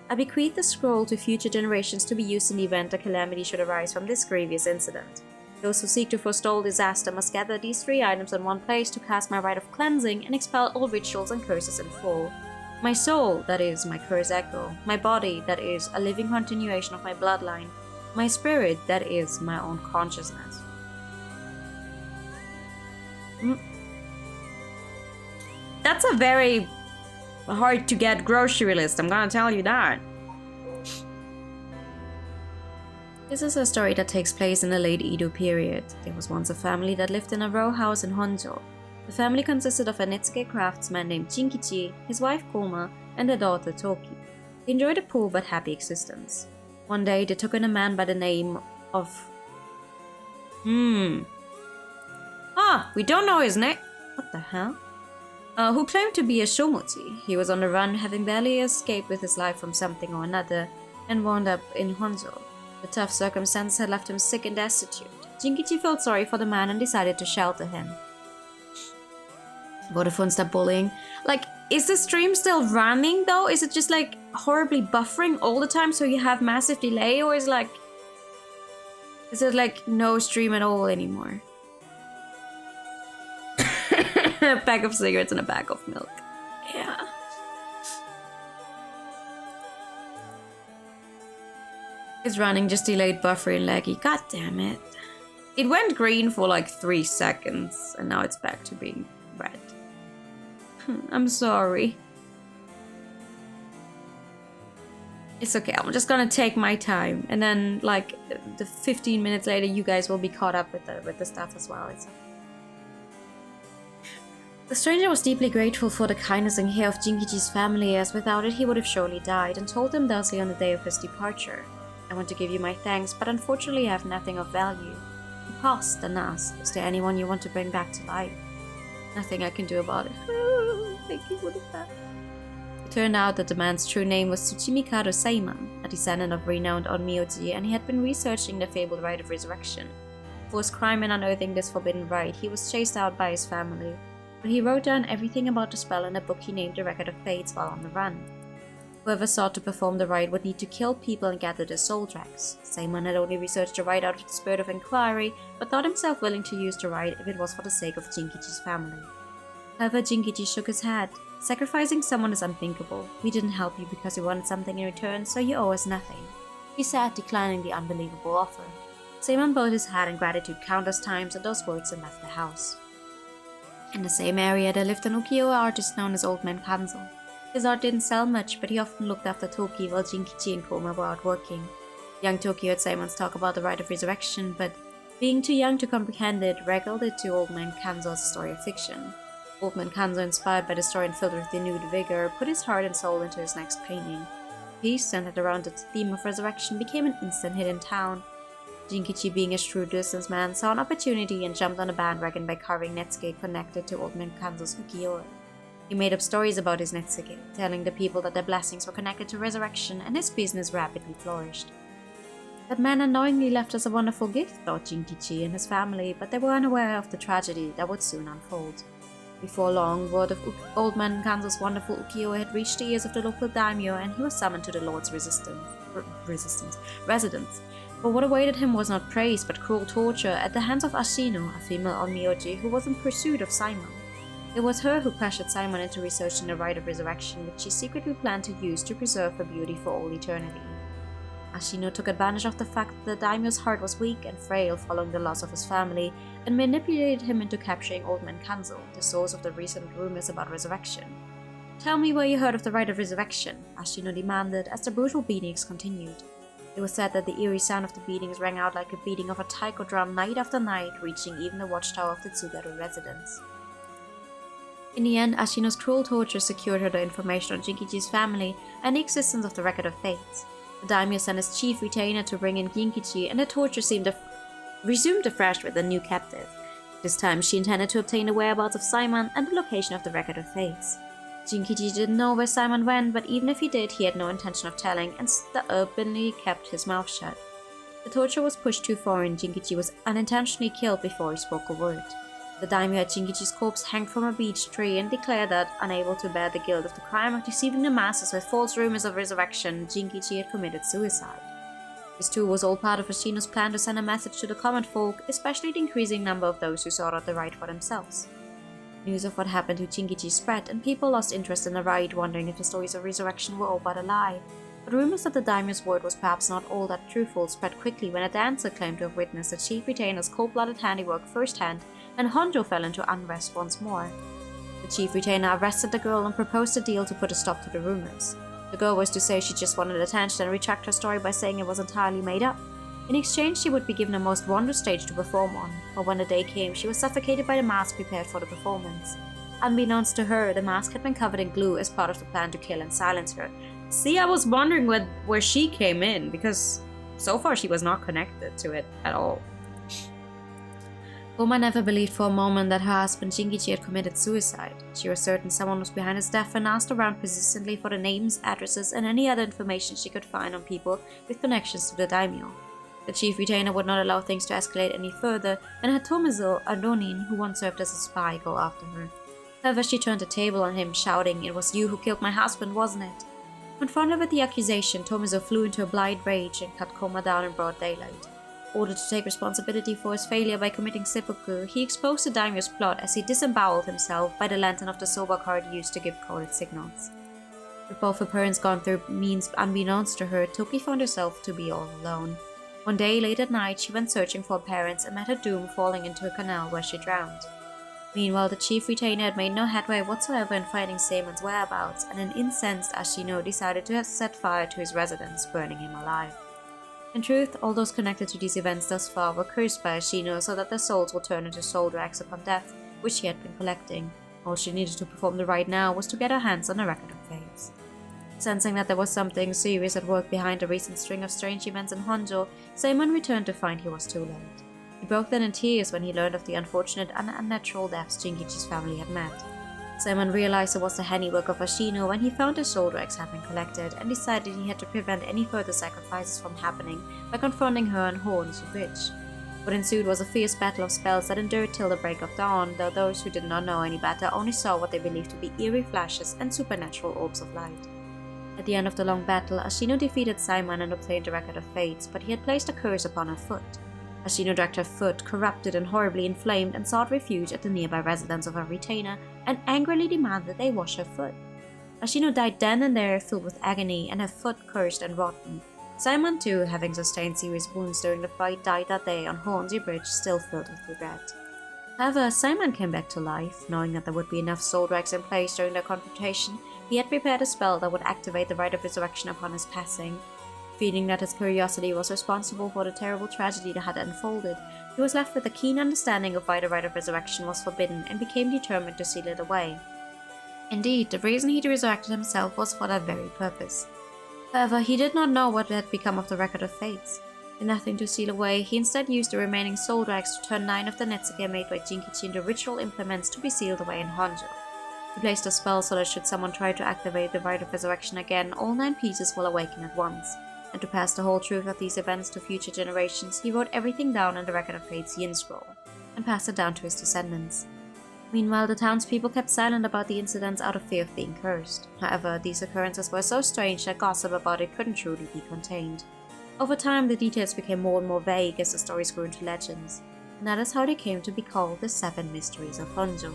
I bequeath the scroll to future generations to be used in the event a calamity should arise from this grievous incident. Those who seek to forestall disaster must gather these 3 items in one place to cast my rite of cleansing and expel all rituals and curses in full. My soul, that is, my curse echo. My body, that is, a living continuation of my bloodline. My spirit, that is, my own consciousness. That's a very hard to get grocery list, I'm gonna tell you that. This is a story that takes place in the late Edo period. There was once a family that lived in a row house in Honjo. The family consisted of a Netsuke craftsman named Jinkichi, his wife Koma, and their daughter Toki. They enjoyed a poor but happy existence. One day they took in a man by the name of... we don't know his name. What the hell? Who claimed to be a shomuti. He was on the run, having barely escaped with his life from something or another, and wound up in Honjo. The tough circumstances had left him sick and destitute. Jinkichi felt sorry for the man and decided to shelter him. Vodafone stopped bullying. Like, is the stream still running though? Is it just like horribly buffering all the time so you have massive delay, or is it like no stream at all anymore? A pack of cigarettes and a bag of milk. Yeah. It's running, just delayed, buffering, laggy. God damn it. It went green for like 3 seconds and now it's back to being red. I'm sorry. It's okay, I'm just gonna take my time, and then like the 15 minutes later you guys will be caught up with the stuff as well. It's okay. The stranger was deeply grateful for the kindness and care of Jinkichi's family, as without it he would have surely died, and told them thusly on the day of his departure. I want to give you my thanks, but unfortunately I have nothing of value. He paused and asked, is there anyone you want to bring back to life? Nothing I can do about it. Thank you for the fact. It turned out that the man's true name was Tsuchimikado Seiman, a descendant of renowned Onmyoji, and he had been researching the fabled rite of resurrection. For his crime in unearthing this forbidden rite, he was chased out by his family, but he wrote down everything about the spell in a book he named The Record of Fates while on the run. Whoever sought to perform the rite would need to kill people and gather their soul dregs. Seiman had only researched the rite out of the spirit of inquiry, but thought himself willing to use the rite if it was for the sake of Jinkichi's family. However, Jinkichi shook his head. Sacrificing someone is unthinkable. We didn't help you because we wanted something in return, so you owe us nothing, he said, declining the unbelievable offer. Seiman bowed his head in gratitude countless times at those words and left the house. In the same area, there lived an ukiyo-e artist known as Old Man Kanzo. His art didn't sell much, but he often looked after Toki while Jinkichi and Koma were out working. Young Toki heard Seiman's talk about the rite of resurrection, but being too young to comprehend it, regaled it to Old Man Kanzo as a story of fiction. Old Man Kanzo, inspired by the story and filled with renewed vigor, put his heart and soul into his next painting. The piece, centered around the theme of resurrection, became an instant hit in town. Jinkichi, being a shrewd businessman, saw an opportunity and jumped on the bandwagon by carving Netsuke connected to Old Man Kanzo's ukiyo-e. He made up stories about his Netsuke, telling the people that their blessings were connected to resurrection, and his business rapidly flourished. That man unknowingly left us a wonderful gift, thought Jinkichi and his family, but they were unaware of the tragedy that would soon unfold. Before long, word of Old Man Kanzo's wonderful ukiyo-e had reached the ears of the local daimyo, and he was summoned to the Lord's residence. But what awaited him was not praise, but cruel torture at the hands of Ashino, a female Onmyoji who was in pursuit of Seiman. It was her who pressured Seiman into researching the rite of resurrection, which she secretly planned to use to preserve her beauty for all eternity. Ashino took advantage of the fact that the daimyo's heart was weak and frail following the loss of his family, and manipulated him into capturing Old Man Kanzo, the source of the recent rumors about resurrection. Tell me where you heard of the rite of resurrection, Ashino demanded as the brutal beatings continued. It was said that the eerie sound of the beatings rang out like a beating of a taiko drum night after night, reaching even the watchtower of the Tsugaru residence. In the end, Ashino's cruel torture secured her the information on Jinkichi's family and the existence of the Record of Fates. The daimyo sent his chief retainer to bring in Jinkichi, and the torture resumed afresh with a new captive. This time, she intended to obtain the whereabouts of Simon and the location of the Record of Fates. Jinkichi didn't know where Simon went, but even if he did, he had no intention of telling and stubbornly kept his mouth shut. The torture was pushed too far and Jinkichi was unintentionally killed before he spoke a word. The daimyo had Jinkichi's corpse hanged from a beech tree and declared that, unable to bear the guilt of the crime of deceiving the masses with false rumors of resurrection, Jinkichi had committed suicide. This too was all part of Ashino's plan to send a message to the common folk, especially the increasing number of those who sought out the right for themselves. News of what happened to Jinkichi spread, and people lost interest in the rite, wondering if the stories of resurrection were all but a lie. But rumors that the daimyo's word was perhaps not all that truthful spread quickly when a dancer claimed to have witnessed the chief retainer's cold-blooded handiwork firsthand, and Honjo fell into unrest once more. The chief retainer arrested the girl and proposed a deal to put a stop to the rumors. The girl was to say she just wanted attention and retract her story by saying it was entirely made up. In exchange, she would be given a most wondrous stage to perform on, but when the day came, she was suffocated by the mask prepared for the performance. Unbeknownst to her, the mask had been covered in glue as part of the plan to kill and silence her. See, I was wondering where she came in, because so far she was not connected to it at all. Goma never believed for a moment that her husband Jinkichi had committed suicide. She was certain someone was behind his death and asked around persistently for the names, addresses, and any other information she could find on people with connections to the daimyo. The chief retainer would not allow things to escalate any further, and had Tomizo, a ronin who once served as a spy, go after her. However, she turned the table on him, shouting, "It was you who killed my husband, wasn't it?" Confronted with the accusation, Tomizo flew into a blind rage and cut Koma down in broad daylight. Ordered to take responsibility for his failure by committing seppuku, he exposed the daimyo's plot as he disemboweled himself by the lantern of the soba card used to give coded signals. With both her parents gone through means unbeknownst to her, Toki found herself to be all alone. One day, late at night, she went searching for her parents and met her doom falling into a canal where she drowned. Meanwhile, the chief retainer had made no headway whatsoever in finding Seimon's whereabouts, and an incensed Ashino decided to set fire to his residence, burning him alive. In truth, all those connected to these events thus far were cursed by Ashino so that their souls would turn into soul drags upon death, which she had been collecting. All she needed to perform the rite now was to get her hands on a record of fates. Sensing that there was something serious at work behind the recent string of strange events in Honjo, Seimon returned to find he was too late. He broke down in tears when he learned of the unfortunate and unnatural deaths Jinkichi's family had met. Seimon realized it was the handiwork of Ashino when he found his soul drags had been collected and decided he had to prevent any further sacrifices from happening by confronting her on Hornsey Bridge. What ensued was a fierce battle of spells that endured till the break of dawn, though those who did not know any better only saw what they believed to be eerie flashes and supernatural orbs of light. At the end of the long battle, Ashino defeated Seimon and obtained the Record of Fates, but he had placed a curse upon her foot. Ashino dragged her foot, corrupted and horribly inflamed, and sought refuge at the nearby residence of her retainer, and angrily demanded they wash her foot. Ashino died then and there, filled with agony, and her foot cursed and rotten. Seimon too, having sustained serious wounds during the fight, died that day on Hornsey Bridge, still filled with regret. However, Seimon came back to life. Knowing that there would be enough soul drags in place during their confrontation, he had prepared a spell that would activate the rite of resurrection upon his passing. Feeling that his curiosity was responsible for the terrible tragedy that had unfolded, he was left with a keen understanding of why the rite of resurrection was forbidden and became determined to seal it away. Indeed, the reason he resurrected himself was for that very purpose. However, he did not know what had become of the Record of Fates. With nothing to seal away, he instead used the remaining soul drags to turn 9 of the Netsuke made by Jinkichi into ritual implements to be sealed away in Honjo. He placed a spell so that should someone try to activate the rite of resurrection again, all 9 pieces will awaken at once. And to pass the whole truth of these events to future generations, he wrote everything down in the Record of Fate's Yin Scroll, and passed it down to his descendants. Meanwhile, the townspeople kept silent about the incidents out of fear of being cursed. However, these occurrences were so strange that gossip about it couldn't truly be contained. Over time, the details became more and more vague as the stories grew into legends, and that is how they came to be called the 7 Mysteries of Honjo.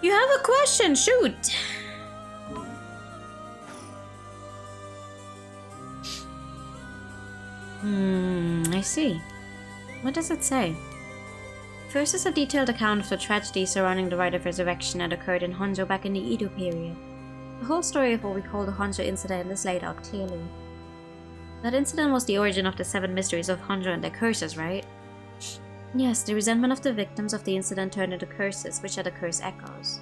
You have a question, shoot! I see. What does it say? First is a detailed account of the tragedy surrounding the rite of resurrection that occurred in Honjo back in the Edo period. The whole story of what we call the Honjo incident is laid out clearly. That incident was the origin of the 7 mysteries of Honjo and their curses, right? Yes, the resentment of the victims of the incident turned into curses, which are the curse echoes.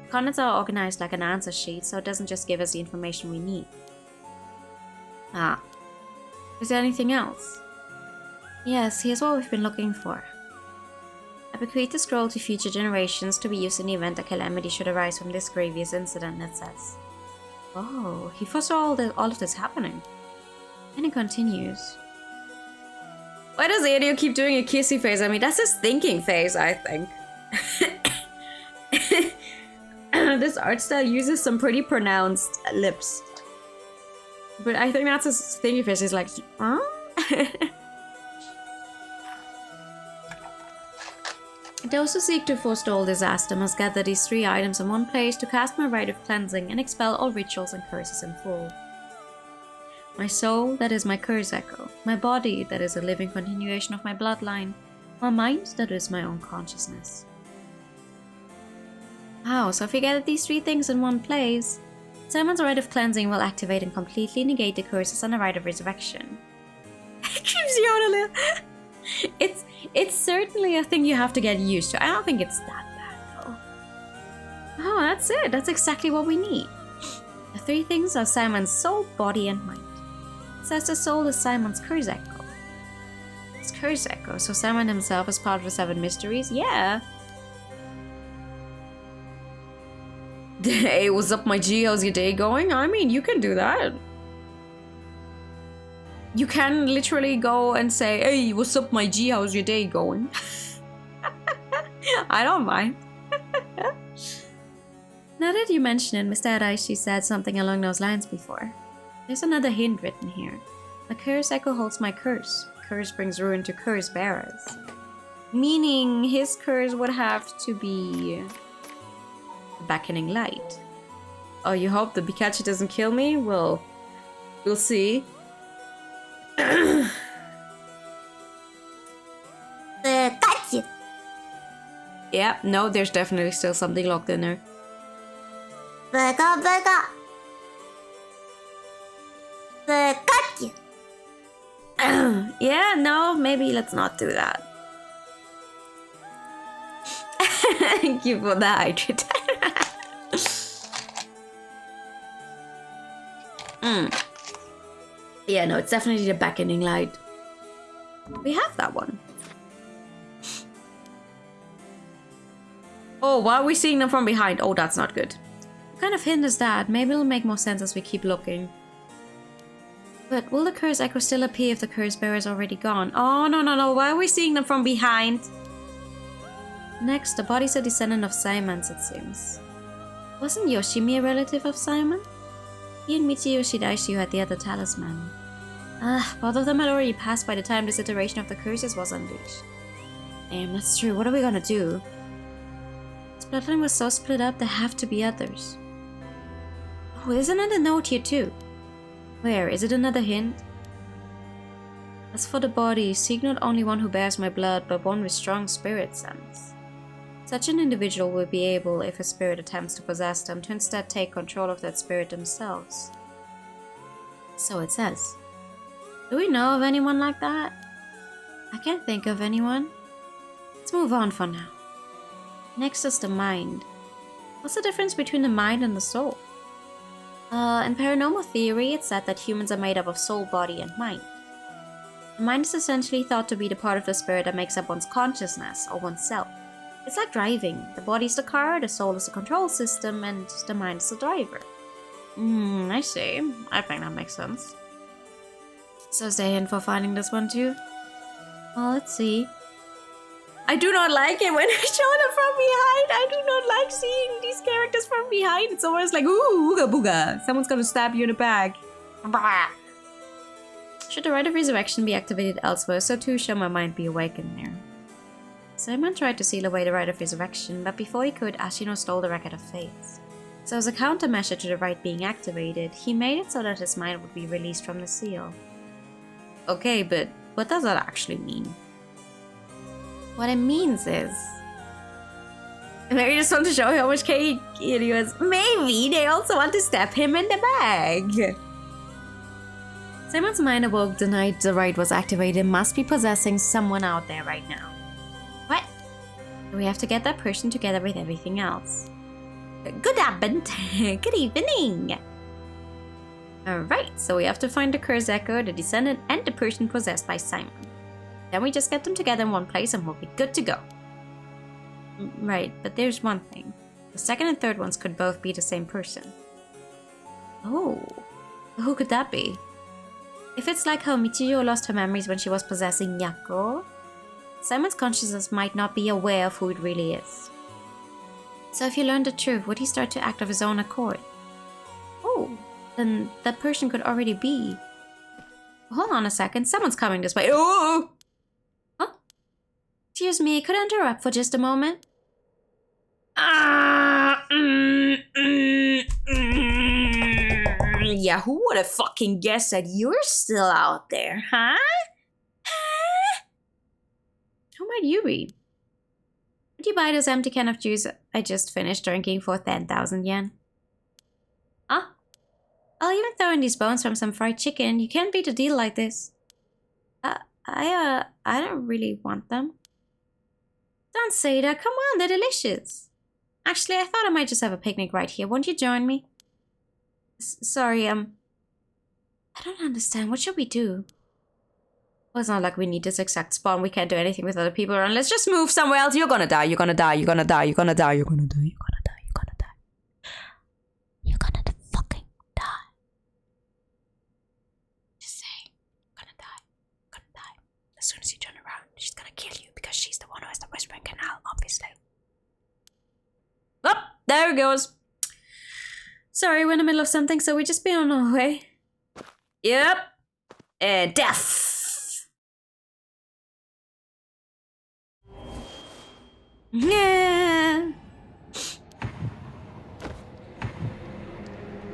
The contents are organized like an answer sheet, so it doesn't just give us the information we need. Ah. Is there anything else? Yes, here's what we've been looking for. I bequeath the scroll to future generations to be used in the event a calamity should arise from this grievous incident, it says. Oh, he foresaw all of this happening. And it continues. Why does Adio keep doing a kissy face? I mean, that's his thinking face, I think. This art style uses some pretty pronounced lips. But I think that's his thinking face. He's like, huh? Those who seek to forestall disaster must gather these 3 items in one place to cast my rite of cleansing and expel all rituals and curses in full. My soul, that is my curse echo. My body, that is a living continuation of my bloodline. My mind, that is my own consciousness. Wow, so if you gather these 3 things in one place, Simon's rite of cleansing will activate and completely negate the curses on the rite of resurrection. It keeps yodeling. It's certainly a thing you have to get used to. I don't think it's that bad though. Oh, that's it. That's exactly what we need. The 3 things are Simon's soul, body, and mind. It says the soul is Simon's curse echo. It's curse echo, so Simon himself is part of the 7 mysteries? Yeah. Hey, what's up my G? How's your day going? I mean, you can do that. You can literally go and say, hey, what's up my G? How's your day going? I don't mind. Now that you mention it, Mr. Araishi said something along those lines before. There's another hint written here. The curse echo holds my curse. Curse brings ruin to curse bearers. Meaning his curse would have to be a beckoning light. Oh, you hope the Pikachu doesn't kill me? Well, we'll see. Yeah, no, there's definitely still something locked in there. Yeah, no, maybe let's not do that. Thank you for the hydrate. Yeah, no, it's definitely the beckoning light. We have that one. Oh, why are we seeing them from behind? Oh, that's not good. What kind of hint is that? Maybe it'll make more sense as we keep looking. But will the curse echo still appear if the curse bearer is already gone? Oh, no. Why are we seeing them from behind? Next, the body's a descendant of Simon's, it seems. Wasn't Yoshimi a relative of Simon? He and Michiyoshi Daishu had the other talisman. Both of them had already passed by the time this iteration of the curses was unleashed. Damn, that's true. What are we gonna do? This bloodline was so split up, there have to be others. Oh, isn't it a note here too? Where? Is it another hint? As for the body, seek not only one who bears my blood, but one with strong spirit sense. Such an individual will be able, if a spirit attempts to possess them, to instead take control of that spirit themselves. So it says. Do we know of anyone like that? I can't think of anyone. Let's move on for now. Next is the mind. What's the difference between the mind and the soul? In paranormal theory, it's said that humans are made up of soul, body, and mind. The mind is essentially thought to be the part of the spirit that makes up one's consciousness, or oneself. It's like driving. The body is the car, the soul is the control system, and the mind is the driver. I see. I think that makes sense. So is there a hint for finding this one too? Well, let's see. I do not like it when I show them from behind. I do not like seeing these characters from behind. It's always like, ooh, ooga booga. Someone's gonna stab you in the back. Should the rite of resurrection be activated elsewhere, so too shall my mind be awakened there. Simon tried to seal away the rite of resurrection, but before he could, Ashino stole the Record of Fates. So as a countermeasure to the rite being activated, he made it so that his mind would be released from the seal. Okay, but what does that actually mean? What it means is... Maybe they just want to show how much cake he was. Maybe they also want to stab him in the back. Simon's mind awoke the night the rite was activated. Must be possessing someone out there right now. What? We have to get that person together with everything else. Good happened. Good evening. Alright, so we have to find the curse echo, the descendant, and the person possessed by Simon. Then we just get them together in one place and we'll be good to go. Right, but there's one thing. The second and third ones could both be the same person. Oh, who could that be? If it's like how Michiyo lost her memories when she was possessing Yako, Simon's consciousness might not be aware of who it really is. So if he learned the truth, would he start to act of his own accord? Oh, then that person could already be... Hold on a second, someone's coming this way. Oh! Huh? Excuse me, could I interrupt for just a moment? Yeah, who would have fucking guessed that you're still out there, huh? Who might you be? Would you buy this empty can of juice I just finished drinking for 10,000 yen? Huh? I'll even throw in these bones from some fried chicken. You can't beat a deal like this. I don't really want them. Don't say that. Come on, they're delicious. Actually, I thought I might just have a picnic right here. Won't you join me? Sorry, I don't understand. What should we do? Well, it's not like we need this exact spot. We can't do anything with other people around. Let's just move somewhere else. You're gonna die. You're gonna die. You're gonna die. You're gonna die. You're gonna die. You're gonna die. You're gonna die. You're gonna fucking die. Just say, gonna die. Gonna die. As soon as you turn around, she's gonna kill you because she's the one who has the whispering canal, obviously. Oh, there it goes. Sorry, we're in the middle of something, so we just be on our way. Yep. And death. Yeah.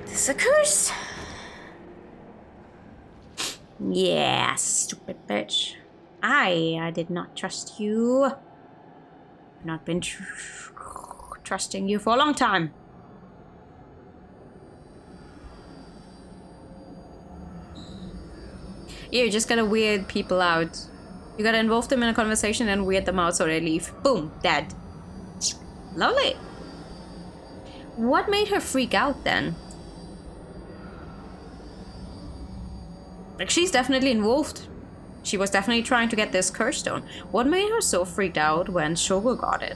This a curse? Yeah, stupid bitch. I did not trust you. I've not been trusting you for a long time. You just gotta weird people out. You gotta involve them in a conversation and weird them out so they leave. Boom, dead. Lovely. What made her freak out then? Like, she's definitely involved. She was definitely trying to get this curse stone. What made her so freaked out when Shogo got it?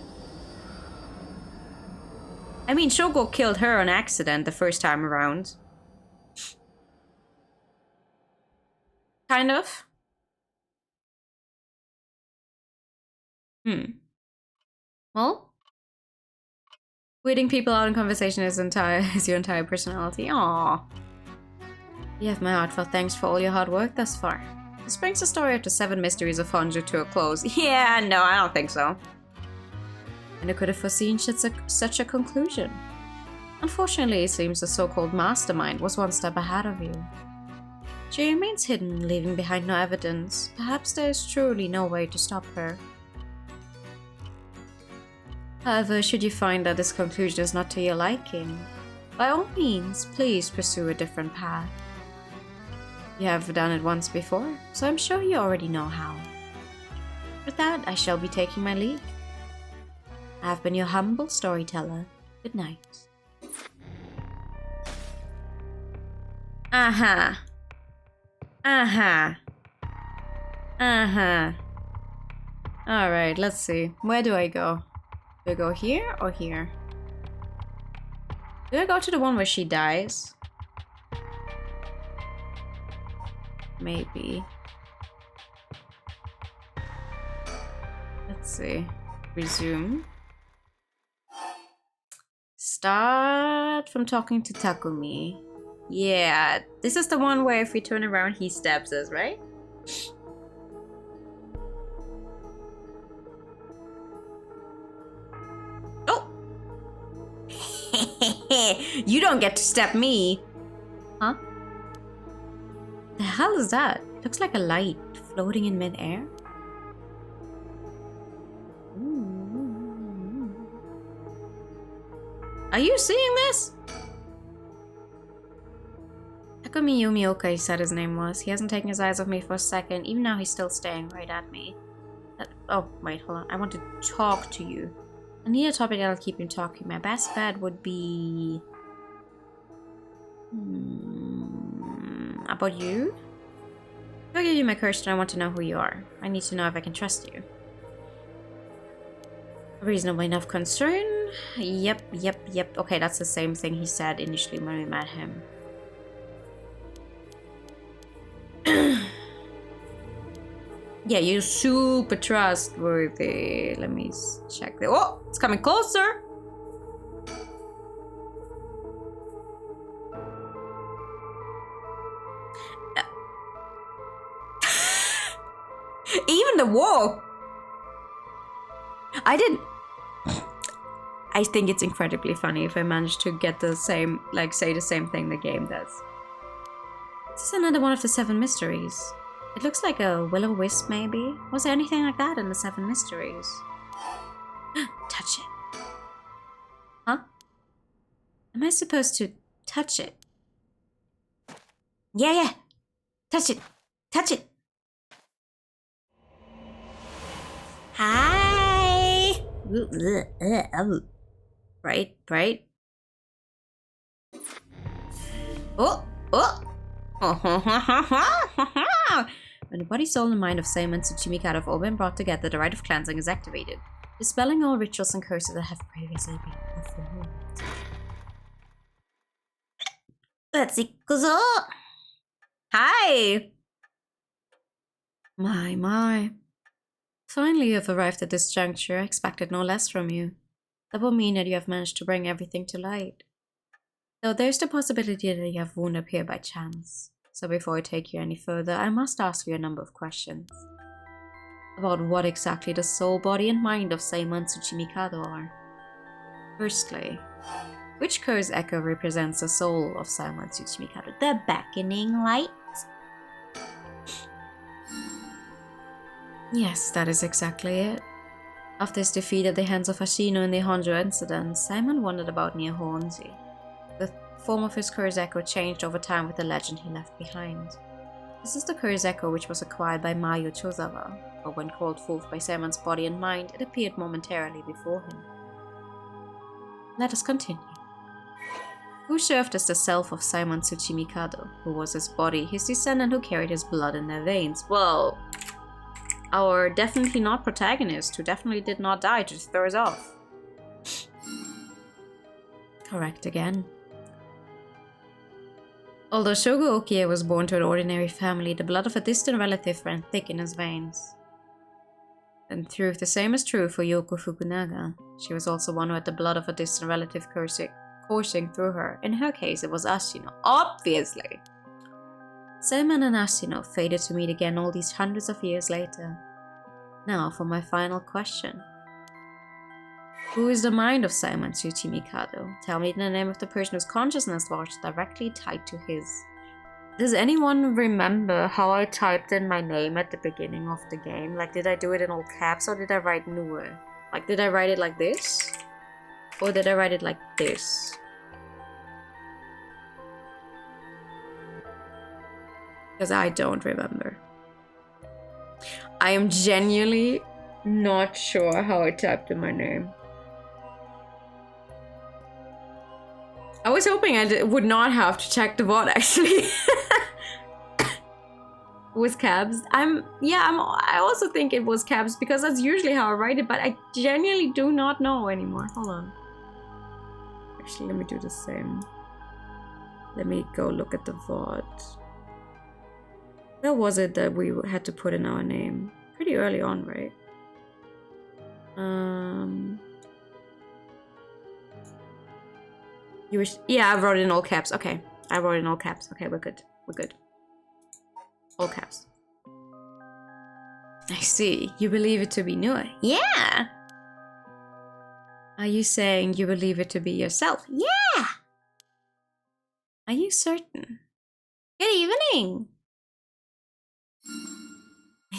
I mean, Shogo killed her on accident the first time around. Kind of. Well, weirding people out in conversation is your entire personality. Aww. You have my heartfelt thanks for all your hard work thus far. This brings the story of the 7 mysteries of Honjo to a close. Yeah, no, I don't think so. And I could have foreseen such a conclusion. Unfortunately, it seems the so-called mastermind was one step ahead of you. She remains hidden, leaving behind no evidence. Perhaps there is truly no way to stop her. However, should you find that this conclusion is not to your liking, by all means, please pursue a different path. You have done it once before, so I'm sure you already know how. With that, I shall be taking my leave. I have been your humble storyteller. Good night. Aha. Aha. Aha. Alright, let's see. Where do I go? Do I go here or here? Do I go to the one where she dies? Maybe. Let's see. Resume. Start from talking to Takumi. Yeah, this is the one where if we turn around, he stabs us, right? Oh! You don't get to stab me! Huh? The hell is that? Looks like a light floating in midair. Are you seeing this? Takumi Yumioka, he said his name was. He hasn't taken his eyes off me for a second. Even now, he's still staring right at me. Oh, wait, hold on. I want to talk to you. I need a topic that'll keep him talking. My best bet would be... about you? If I give you my question, I want to know who you are. I need to know if I can trust you. Reasonable enough concern? Yep. Okay, that's the same thing he said initially when we met him. Yeah, you're super trustworthy. Let me check the... Oh, it's coming closer. Even the wall. I think it's incredibly funny if I manage to get the same, like, say the same thing the game does. This is another one of the 7 mysteries. It looks like a will-o-wisp, maybe? Was there anything like that in the 7 mysteries? Touch it. Huh? Am I supposed to touch it? Yeah. Touch it. Touch it. Hi. Right. Oh. When the body, soul, and mind of Seimon Tsuchimikado have all been brought together, the rite of cleansing is activated, dispelling all rituals and curses that have previously been performed. Let's go. Hi. My. Finally, you have arrived at this juncture. I expected no less from you. That will mean that you have managed to bring everything to light. Though there's the possibility that you have wound up here by chance. So before I take you any further, I must ask you a number of questions. About what exactly the soul, body, and mind of Seimon Tsuchimikado are. Firstly, which curse echo represents the soul of Seimon Tsuchimikado? The beckoning light? Yes, that is exactly it. After his defeat at the hands of Ashino in the Honjo incident, Seimon wandered about near Hornsey. The form of his curse echo changed over time with the legend he left behind. This is the curse echo which was acquired by Mayo Chozawa, but when called forth by Seimon's body and mind, it appeared momentarily before him. Let us continue. Who served as the self of Seimon Tsuchimikado? Who was his body, his descendant who carried his blood in their veins? Well, our definitely not protagonist, who definitely did not die to throw us off. Correct again. Although Shogo Okie was born to an ordinary family, the blood of a distant relative ran thick in his veins. And truth, the same is true for Yoko Fukunaga. She was also one who had the blood of a distant relative coursing through her. In her case, it was Ashino, obviously. Seimon and Ashino fated to meet again all these hundreds of years later. Now for my final question. Who is the mind of Seimon Tsuchimikado? Tell me the name of the person whose consciousness was directly tied to his. Does anyone remember how I typed in my name at the beginning of the game? Like, did I do it in all caps or did I write newer? Like, did I write it like this? Or did I write it like this? Because I don't remember. I am genuinely not sure how I typed in my name. I was hoping I would not have to check the VOD actually. With cabs. I also think it was cabs because that's usually how I write it, but I genuinely do not know anymore. Hold on. Actually, let me do the same. Let me go look at the VOD. Where was it that we had to put in our name? Pretty early on, right? Yeah, I wrote it in all caps. Okay, I wrote it in all caps. Okay, we're good. We're good. All caps. I see. You believe it to be Nua? Yeah! Are you saying you believe it to be yourself? Yeah! Are you certain? Good evening!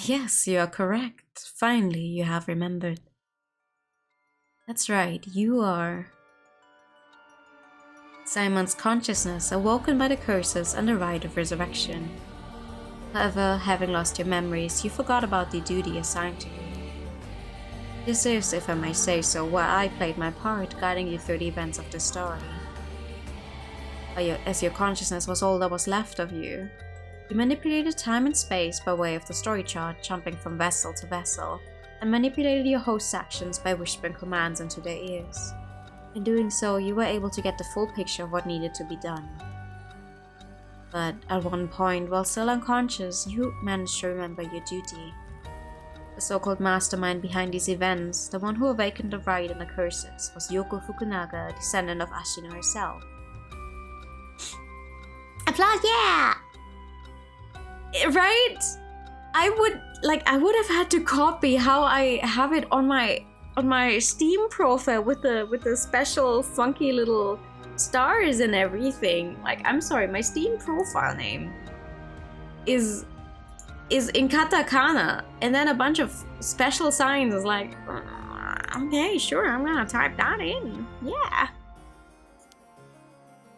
Yes, you are correct. Finally, you have remembered. That's right, you are Simon's consciousness awoken by the curses and the rite of resurrection. However, having lost your memories, you forgot about the duty assigned to you. This is, if I may say so, where I played my part, guiding you through the events of the story. As your consciousness was all that was left of you, you manipulated time and space by way of the story chart, jumping from vessel to vessel, and manipulated your host's actions by whispering commands into their ears. In doing so, you were able to get the full picture of what needed to be done. But at one point, while still unconscious, you managed to remember your duty. The so-called mastermind behind these events, the one who awakened the rite and the curses, was Yoko Fukunaga, descendant of Ashino herself. Applause, yeah! Right? I would have had to copy how I have it on my Steam profile with the special funky little stars and everything. Like, I'm sorry, my Steam profile name is in katakana, and then a bunch of special signs is like, okay, sure, I'm gonna type that in. Yeah.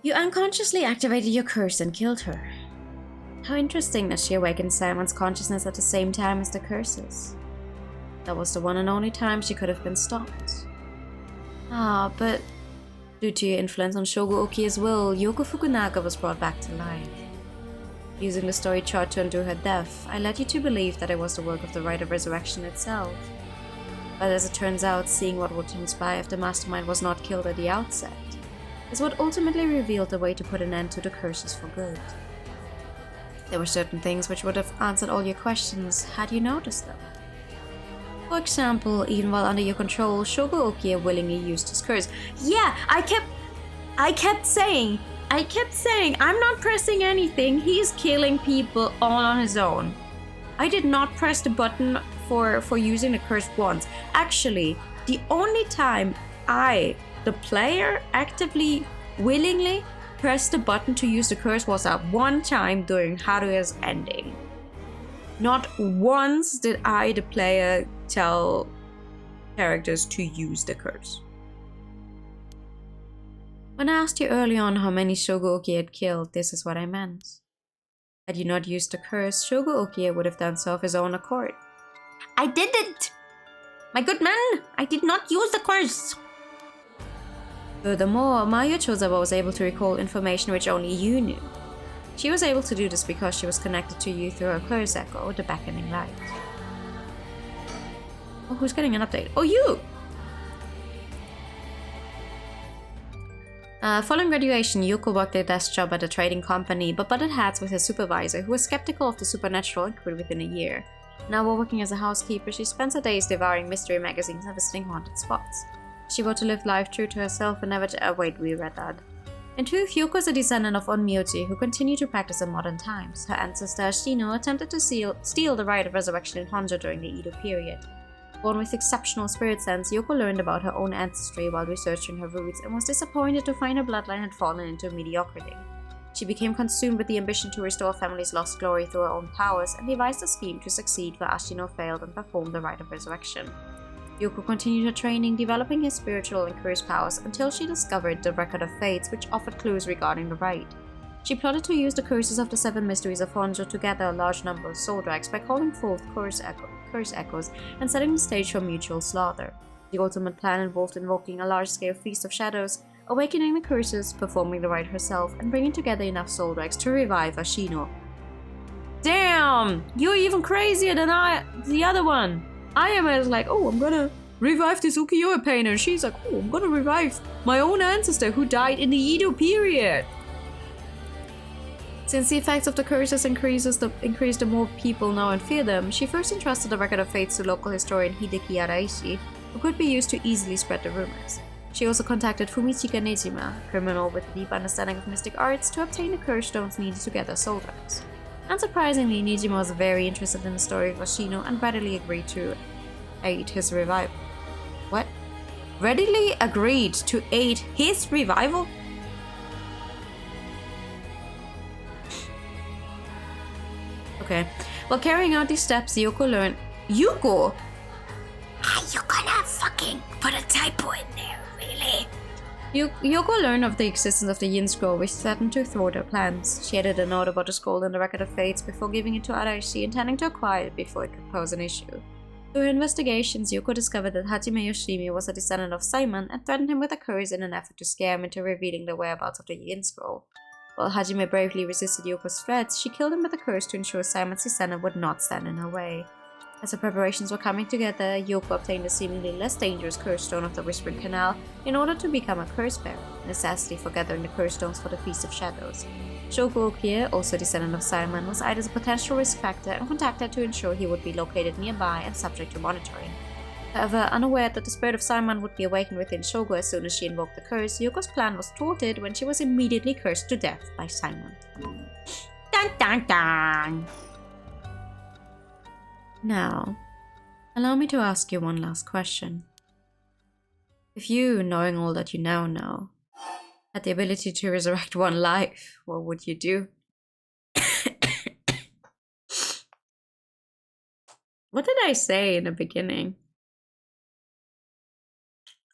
You unconsciously activated your curse and killed her. How interesting that she awakened Simon's consciousness at the same time as the curses. That was the one and only time she could have been stopped. But due to your influence on Shogo Okie's will, Yoko Fukunaga was brought back to life. Using the story chart to undo her death, I led you to believe that it was the work of the Rite of Resurrection itself. But as it turns out, seeing what would transpire if the mastermind was not killed at the outset is what ultimately revealed the way to put an end to the curses for good. There were certain things which would have answered all your questions had you noticed them. For example, even while under your control, Shogo Okie willingly used his curse. Yeah, I kept saying, I'm not pressing anything, he's killing people all on his own. I did not press the button for using the curse once. Actually, the only time I, the player, actively, willingly pressed the button to use the curse was at one time during Haruya's ending. Not once did I, the player, tell characters to use the curse. When I asked you early on how many Shogo Okie had killed, this is what I meant. Had you not used the curse, Shogo Okie would have done so of his own accord. I didn't! My good man, I did not use the curse! Furthermore, Mayo Chozawa was able to recall information which only you knew. She was able to do this because she was connected to you through her curse echo, the beckoning light. Oh, who's getting an update? Oh, you! Following graduation, Yuko worked a desk job at a trading company, but butted heads with her supervisor, who was skeptical of the supernatural and quit within a year. Now, while working as a housekeeper, she spends her days devouring mystery magazines and visiting haunted spots. She vowed to live life true to herself and never to— wait, we read that. In truth, Yuko is a descendant of Onmyoji who continued to practice in modern times. Her ancestor Ashino attempted to steal the rite of resurrection in Honjo during the Edo period. Born with exceptional spirit sense, Yoko learned about her own ancestry while researching her roots and was disappointed to find her bloodline had fallen into mediocrity. She became consumed with the ambition to restore her family's lost glory through her own powers and devised a scheme to succeed where Ashino failed and performed the rite of resurrection. Yoko continued her training, developing his spiritual and curse powers until she discovered the Record of Fates, which offered clues regarding the rite. She plotted to use the curses of the 7 mysteries of Honjo to gather a large number of soul drags by calling forth curse echoes and setting the stage for mutual slaughter. The ultimate plan involved invoking a large-scale feast of shadows, awakening the curses, performing the rite herself, and bringing together enough soul drags to revive Ashino. Damn! You're even crazier than the other one! I was like, oh, I'm gonna revive this ukiyo-e painter, and she's like, oh, I'm gonna revive my own ancestor who died in the Edo period! Since the effects of the curses increase the more people know and fear them, she first entrusted the Record of Fates to local historian Hideki Araishi, who could be used to easily spread the rumors. She also contacted Fumichika Nejima, a criminal with a deep understanding of mystic arts, to obtain the curse stones needed to gather soul drags. Unsurprisingly, Nejima was very interested in the story of Ashino and readily agreed to aid his revival. What? Readily agreed to aid his revival? Okay. While carrying out these steps, Yuko learned— Yuko? Are you gonna fucking put a typo in there, really? Yoko learned of the existence of the Yin Scroll, which threatened to thwart her plans. She added a note about the scroll in the Record of Fates before giving it to Araishi, intending to acquire it before it could pose an issue. Through her investigations, Yoko discovered that Hajime Yoshimi was a descendant of Simon and threatened him with a curse in an effort to scare him into revealing the whereabouts of the Yin Scroll. While Hajime bravely resisted Yoko's threats, she killed him with a curse to ensure Simon's descendant would not stand in her way. As the preparations were coming together, Yoko obtained the seemingly less dangerous curse stone of the Whispering Canal in order to become a curse bearer, a necessity for gathering the curse stones for the Feast of Shadows. Shoko Okie, also descendant of Simon, was eyed as a potential risk factor and contacted to ensure he would be located nearby and subject to monitoring. However, unaware that the spirit of Simon would be awakened within Shogo as soon as she invoked the curse, Yoko's plan was thwarted when she was immediately cursed to death by Simon. Dun dun dun! Now, allow me to ask you one last question. If you, knowing all that you now know, had the ability to resurrect one life, what would you do? What did I say in the beginning?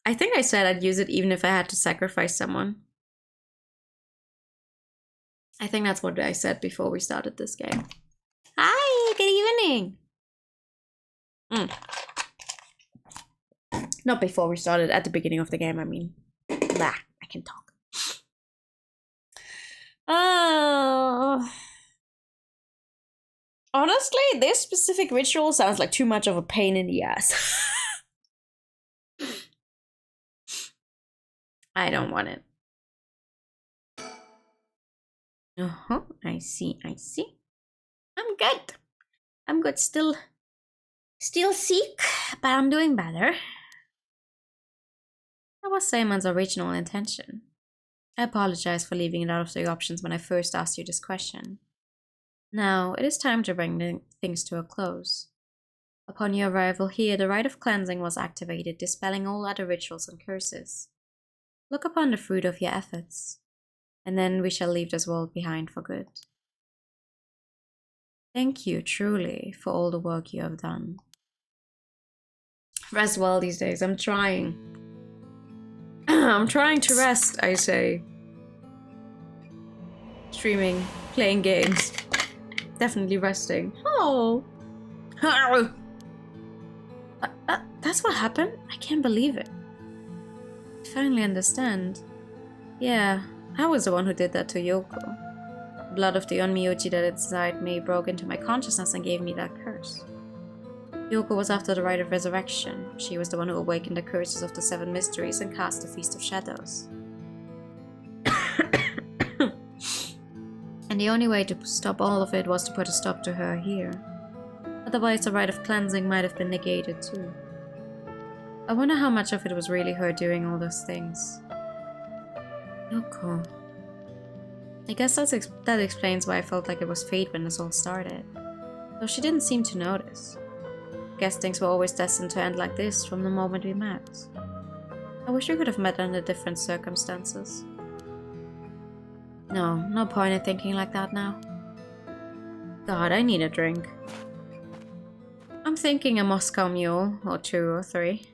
I think I said I'd use it even if I had to sacrifice someone. I think that's what I said before we started this game. Hi, good evening! Not before we started, at the beginning of the game, I mean. Blah, I can talk. Honestly, this specific ritual sounds like too much of a pain in the ass. I don't want it. I see. I'm good. Still sick, but I'm doing better. That was Simon's original intention. I apologize for leaving it out of the options when I first asked you this question. Now, it is time to bring things to a close. Upon your arrival here, the rite of cleansing was activated, dispelling all other rituals and curses. Look upon the fruit of your efforts, and then we shall leave this world behind for good. Thank you, truly, for all the work you have done. Rest well these days. I'm trying. I'm trying to rest, I say. Streaming, playing games. Definitely resting. Oh! That's what happened? I can't believe it. I finally understand. Yeah, I was the one who did that to Yoko. The blood of the Onmyoji that inside me broke into my consciousness and gave me that curse. Yoko was after the rite of resurrection. She was the one who awakened the curses of the 7 mysteries and cast the Feast of Shadows. And the only way to stop all of it was to put a stop to her here. Otherwise the rite of cleansing might have been negated too. I wonder how much of it was really her doing all those things. Yoko. I guess that explains why I felt like it was fate when this all started. Though she didn't seem to notice. I guess things were always destined to end like this from the moment we met. I wish we could have met under different circumstances. No point in thinking like that now. God, I need a drink. I'm thinking a Moscow Mule, or 2 or 3.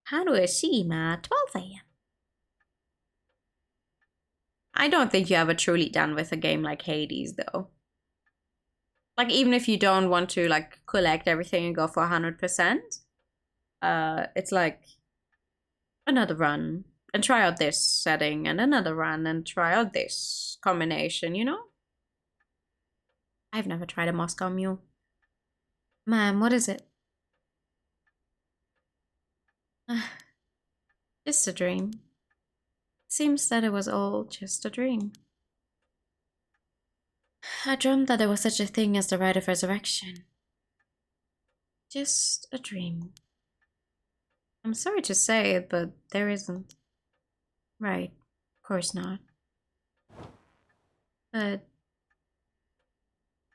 How do I see, Matt? 12 AM. I don't think you ever truly done with a game like Hades, though. Like, even if you don't want to, like, collect everything and go for 100%, it's like another run, and try out this setting, and another run, and try out this combination, you know? I've never tried a Moscow Mule. Ma'am, what is it? Just a dream. Seems that it was all just a dream. I dreamt that there was such a thing as the rite of resurrection. Just a dream. I'm sorry to say it, but there isn't. Right, of course not. But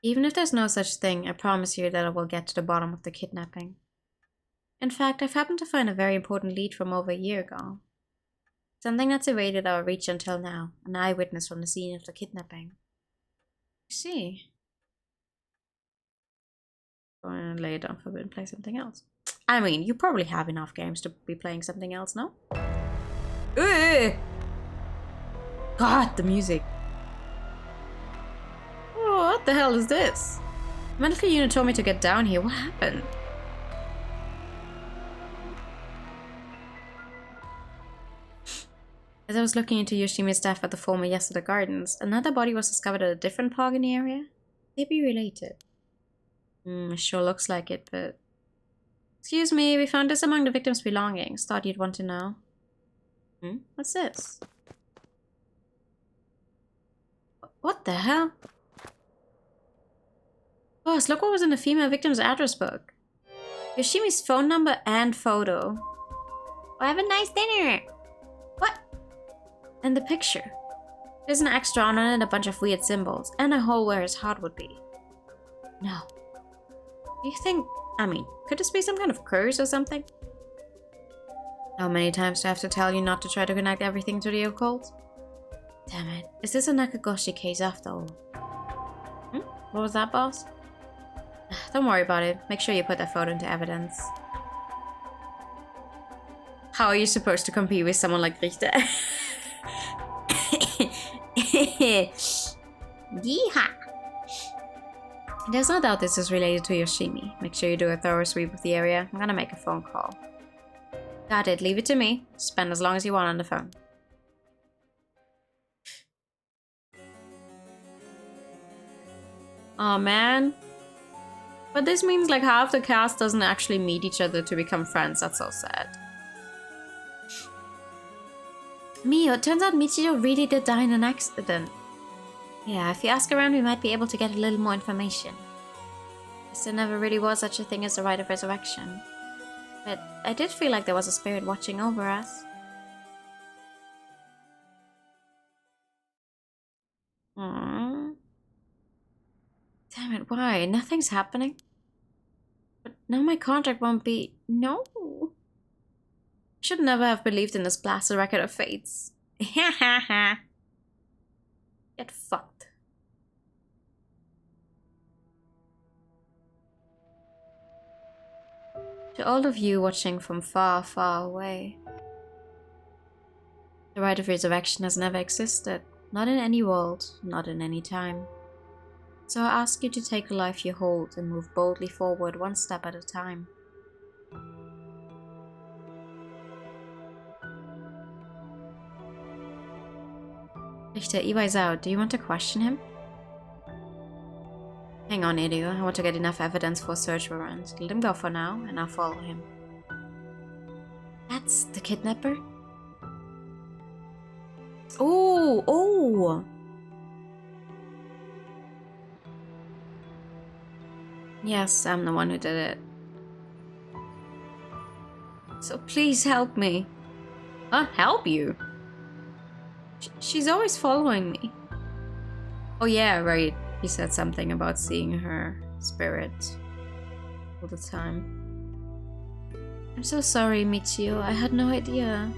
even if there's no such thing, I promise you that I will get to the bottom of the kidnapping. In fact, I've happened to find a very important lead from over a year ago. Something that's evaded our reach until now, an eyewitness from the scene of the kidnapping. I see. Going to lay it down for a bit and play something else. I mean, you probably have enough games to be playing something else, no? Ugh! God, the music. Oh, what the hell is this? The medical unit told me to get down here. What happened? As I was looking into Yoshimi's death at the former Yasuda Gardens, another body was discovered at a different park in the area. They be related. It sure looks like it, but... Excuse me, we found this among the victim's belongings. Thought you'd want to know. What's this? What the hell? Boss, look what was in the female victim's address book. Yoshimi's phone number and photo. Well, have a nice dinner. What? And the picture. There's an extra on it and a bunch of weird symbols, and a hole where his heart would be. No. Do you think... I mean, could this be some kind of curse or something? How many times do I have to tell you not to try to connect everything to the occult? Damn it. Is this a Nakagoshi case after all? What was that, boss? Don't worry about it. Make sure you put that photo into evidence. How are you supposed to compete with someone like Richter? Yeehaw! There's no doubt this is related to Yoshimi. Make sure you do a thorough sweep of the area. I'm gonna make a phone call. Got it. Leave it to me. Spend as long as you want on the phone. Oh man. But this means like half the cast doesn't actually meet each other to become friends. That's so sad. Mio, it turns out Michio really did die in an accident. Yeah, if you ask around, we might be able to get a little more information. Guess there never really was such a thing as the rite of resurrection. But I did feel like there was a spirit watching over us. Aww. Damn it, why? Nothing's happening? But now my contract won't be... No! I should never have believed in this blasted record of fates. Ha ha ha! Get fucked. To all of you watching from far, far away, the rite of resurrection has never existed. Not in any world, not in any time. So I ask you to take the life you hold and move boldly forward one step at a time. Richter, Iwai's out. Do you want to question him? Hang on, Idio. I want to get enough evidence for a search warrant. Let him go for now, and I'll follow him. That's the kidnapper? Oh! Oh! Yes, I'm the one who did it. So please help me. Help you? She's always following me. Oh yeah, right. He said something about seeing her spirit all the time. I'm so sorry, Michio. I had no idea.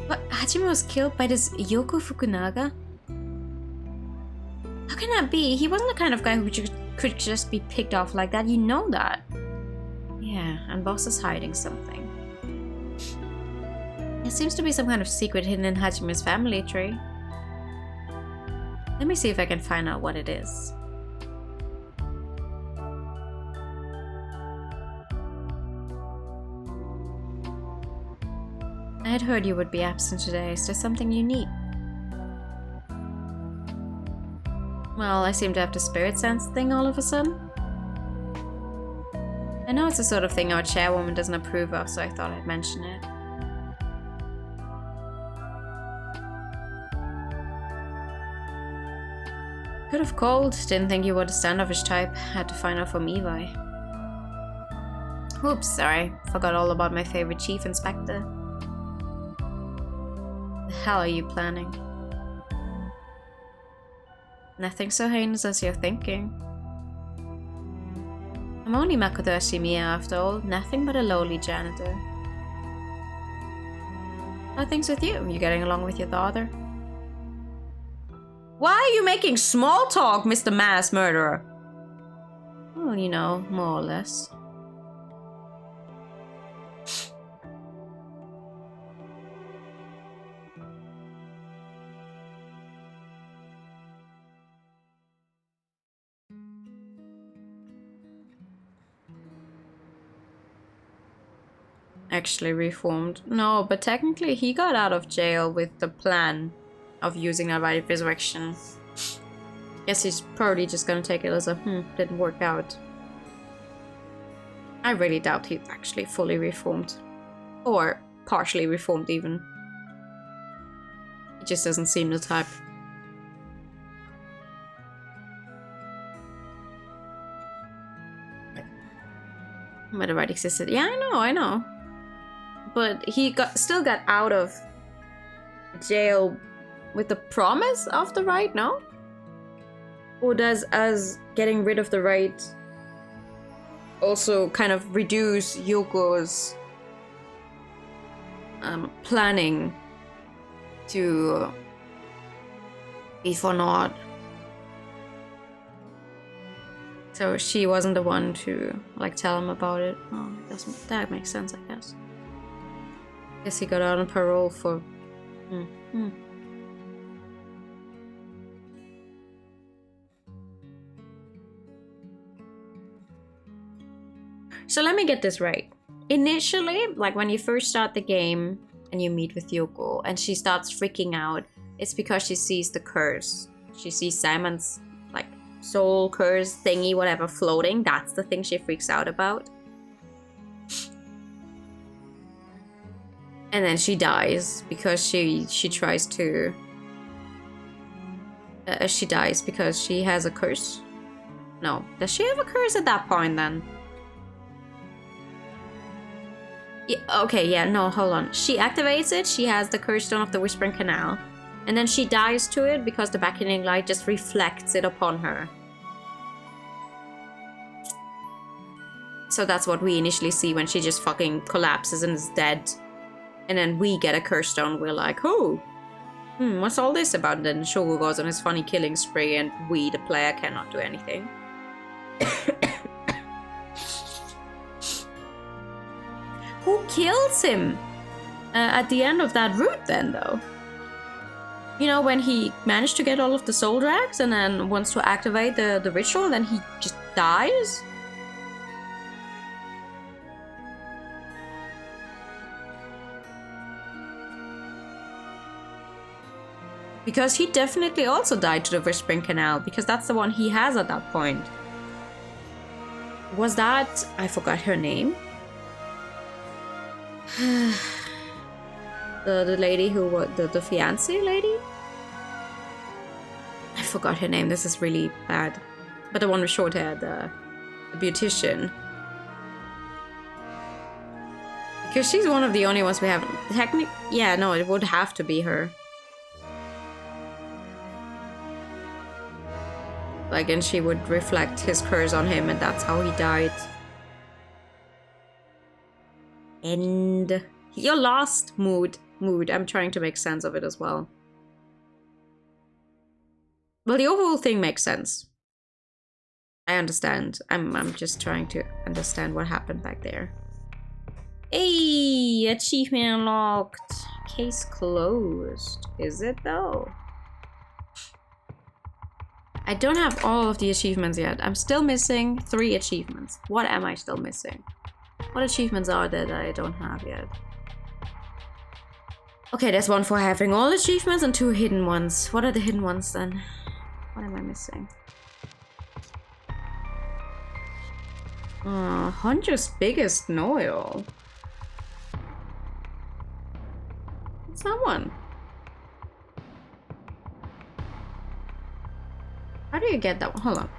But Hajime was killed by this Yoko Fukunaga? How can that be? He wasn't the kind of guy who could just be picked off like that. You know that. Yeah, and boss is hiding something. There seems to be some kind of secret hidden in Hajime's family tree. Let me see if I can find out what it is. I had heard you would be absent today. Is there something you need? Well, I seem to have the spirit sense thing all of a sudden. I know it's the sort of thing our chairwoman doesn't approve of, so I thought I'd mention it. Could have called. Didn't think you were the standoffish type. Had to find out from Levi. Oops, sorry. Forgot all about my favorite chief inspector. The hell are you planning? Nothing so heinous as you're thinking. I'm only Makoto Ashimiya after all. Nothing but a lowly janitor. How are things with you? You getting along with your daughter? Why are you making small talk, Mr. Mass Murderer? Well, you know, more or less. Actually reformed. No, but technically he got out of jail with the plan of using that right resurrection. Guess he's probably just gonna take it as a didn't work out. I really doubt he's actually fully reformed. Or partially reformed even. He just doesn't seem the type. But the right existed. Yeah, I know. But he still got out of jail with the promise of the right, no? Or does us getting rid of the right also kind of reduce Yoko's planning to be for naught? So she wasn't the one to like tell him about it. Oh, that makes sense, I guess. Guess he got out on parole for... So let me get this right. Initially, like when you first start the game and you meet with Yoko and she starts freaking out, it's because she sees the curse. She sees Simon's like soul curse thingy, whatever, floating. That's the thing she freaks out about. And then she dies because she tries to... she dies because she has a curse. No, does she have a curse at that point then? Yeah, okay, yeah, no, hold on. She activates it, she has the curse stone of the Whispering Canal. And then she dies to it because the beckoning light just reflects it upon her. So that's what we initially see when she just fucking collapses and is dead. And then we get a curse stone, we're like, oh, what's all this about? And then Shogo goes on his funny killing spree and we, the player, cannot do anything. Who kills him at the end of that route then, though? You know, when he managed to get all of the soul drags and then wants to activate the ritual, then he just dies? Because he definitely also died to the Whispering Canal, because that's the one he has at that point. Was that... I forgot her name. the lady who was... The fiancé lady? I forgot her name, this is really bad. But the one with short hair, the beautician. Because she's one of the only ones we haven't... Yeah, no, it would have to be her. Like, and she would reflect his curse on him, and that's how he died. And your last mood. I'm trying to make sense of it as well. Well, the overall thing makes sense. I understand. I'm just trying to understand what happened back there. Hey, achievement unlocked. Case closed. Is it though? I don't have all of the achievements yet. I'm still missing 3 achievements. What am I still missing? What achievements are there that I don't have yet? Okay, there's one for having all achievements and 2 hidden ones. What are the hidden ones then? What am I missing? Honjo's biggest know-it-all. What's that one? How do you get that one? Hold on.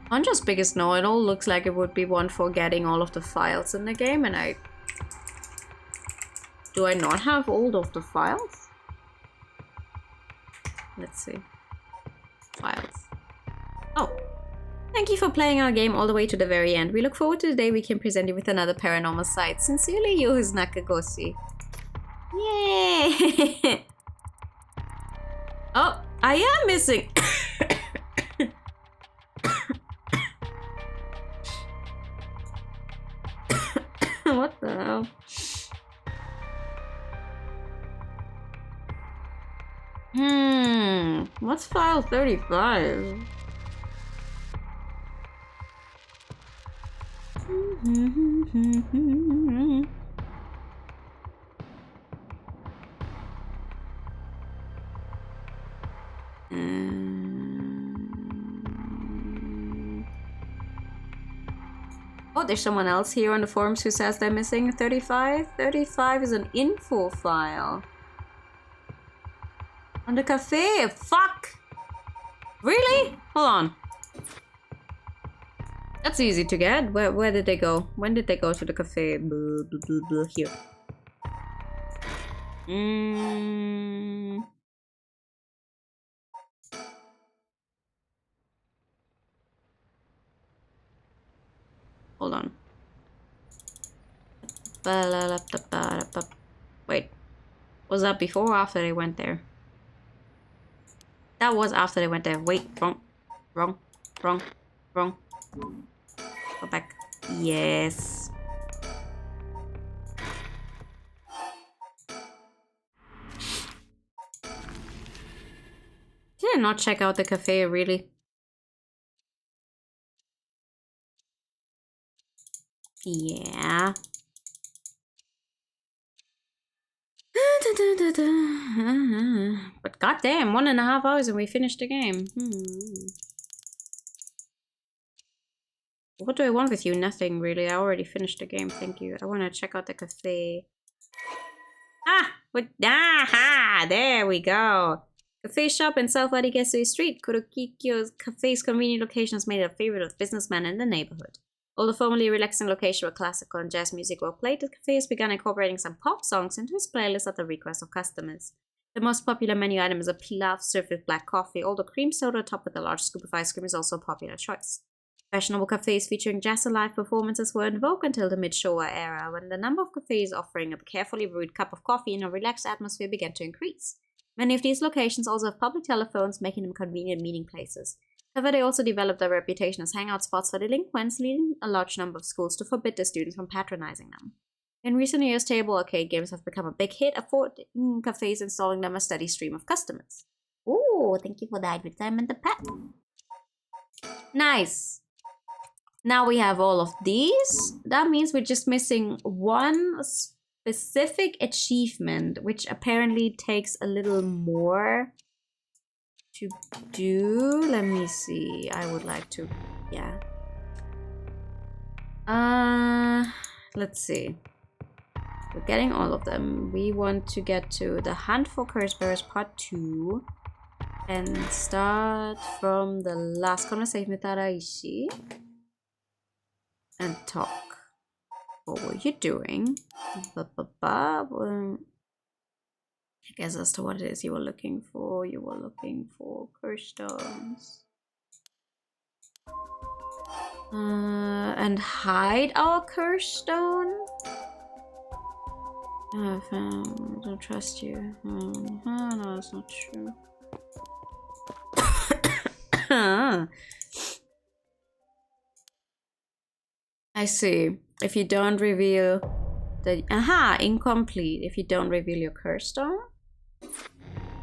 Honjo's biggest know-it-all looks like it would be one for getting all of the files in the game, and do I not have all of the files? Let's see. Files. Oh. Thank you for playing our game all the way to the very end. We look forward to the day we can present you with another paranormal sight. Sincerely yours, Nakagoshi. Yay! I am missing. What the hell? What's file 35? Oh, there's someone else here on the forums who says they're missing 35. 35 is an info file. On the cafe, fuck! Really? Hold on. That's easy to get. Where did they go? When did they go to the cafe? Blah, blah, blah, blah. Here. Hold on. Wait. Was that before or after they went there? That was after they went there. Wait, wrong. Go back. Yes. Did I not check out the cafe, really? Yeah. But goddamn, 1.5 hours and we finished the game. What do I want with you? Nothing really. I already finished the game. Thank you. I want to check out the cafe. There we go. Cafe shop in South Arigesu Street. Kurokikyo's cafe's convenient location has made it a favorite of businessmen in the neighborhood. Although formerly a relaxing location where classical and jazz music were played, the cafe has begun incorporating some pop songs into its playlist at the request of customers. The most popular menu item is a pilaf served with black coffee, although cream soda topped with a large scoop of ice cream is also a popular choice. Fashionable cafes featuring jazz and live performances were in vogue until the mid-Showa era, when the number of cafes offering a carefully brewed cup of coffee in a relaxed atmosphere began to increase. Many of these locations also have public telephones, making them convenient meeting places. However, they also developed a reputation as hangout spots for delinquents, leading a large number of schools to forbid their students from patronizing them. In recent years, table arcade games have become a big hit, affording cafes installing them a steady stream of customers. Ooh, thank you for the advertisement, the pet. Nice. Now we have all of these. That means we're just missing one specific achievement, which apparently takes a little more to do. Let me see. I would like to, yeah. Let's see. We're getting all of them. We want to get to the Hunt for Curse Bearers Part 2 and start from the last conversation with Araishi and talk. What were you doing? I guess as to what it is you were looking for. You were looking for curse stones. And hide our curse stone? I don't trust you. No, that's not true. I see. If you don't reveal the... incomplete. If you don't reveal your curse stone.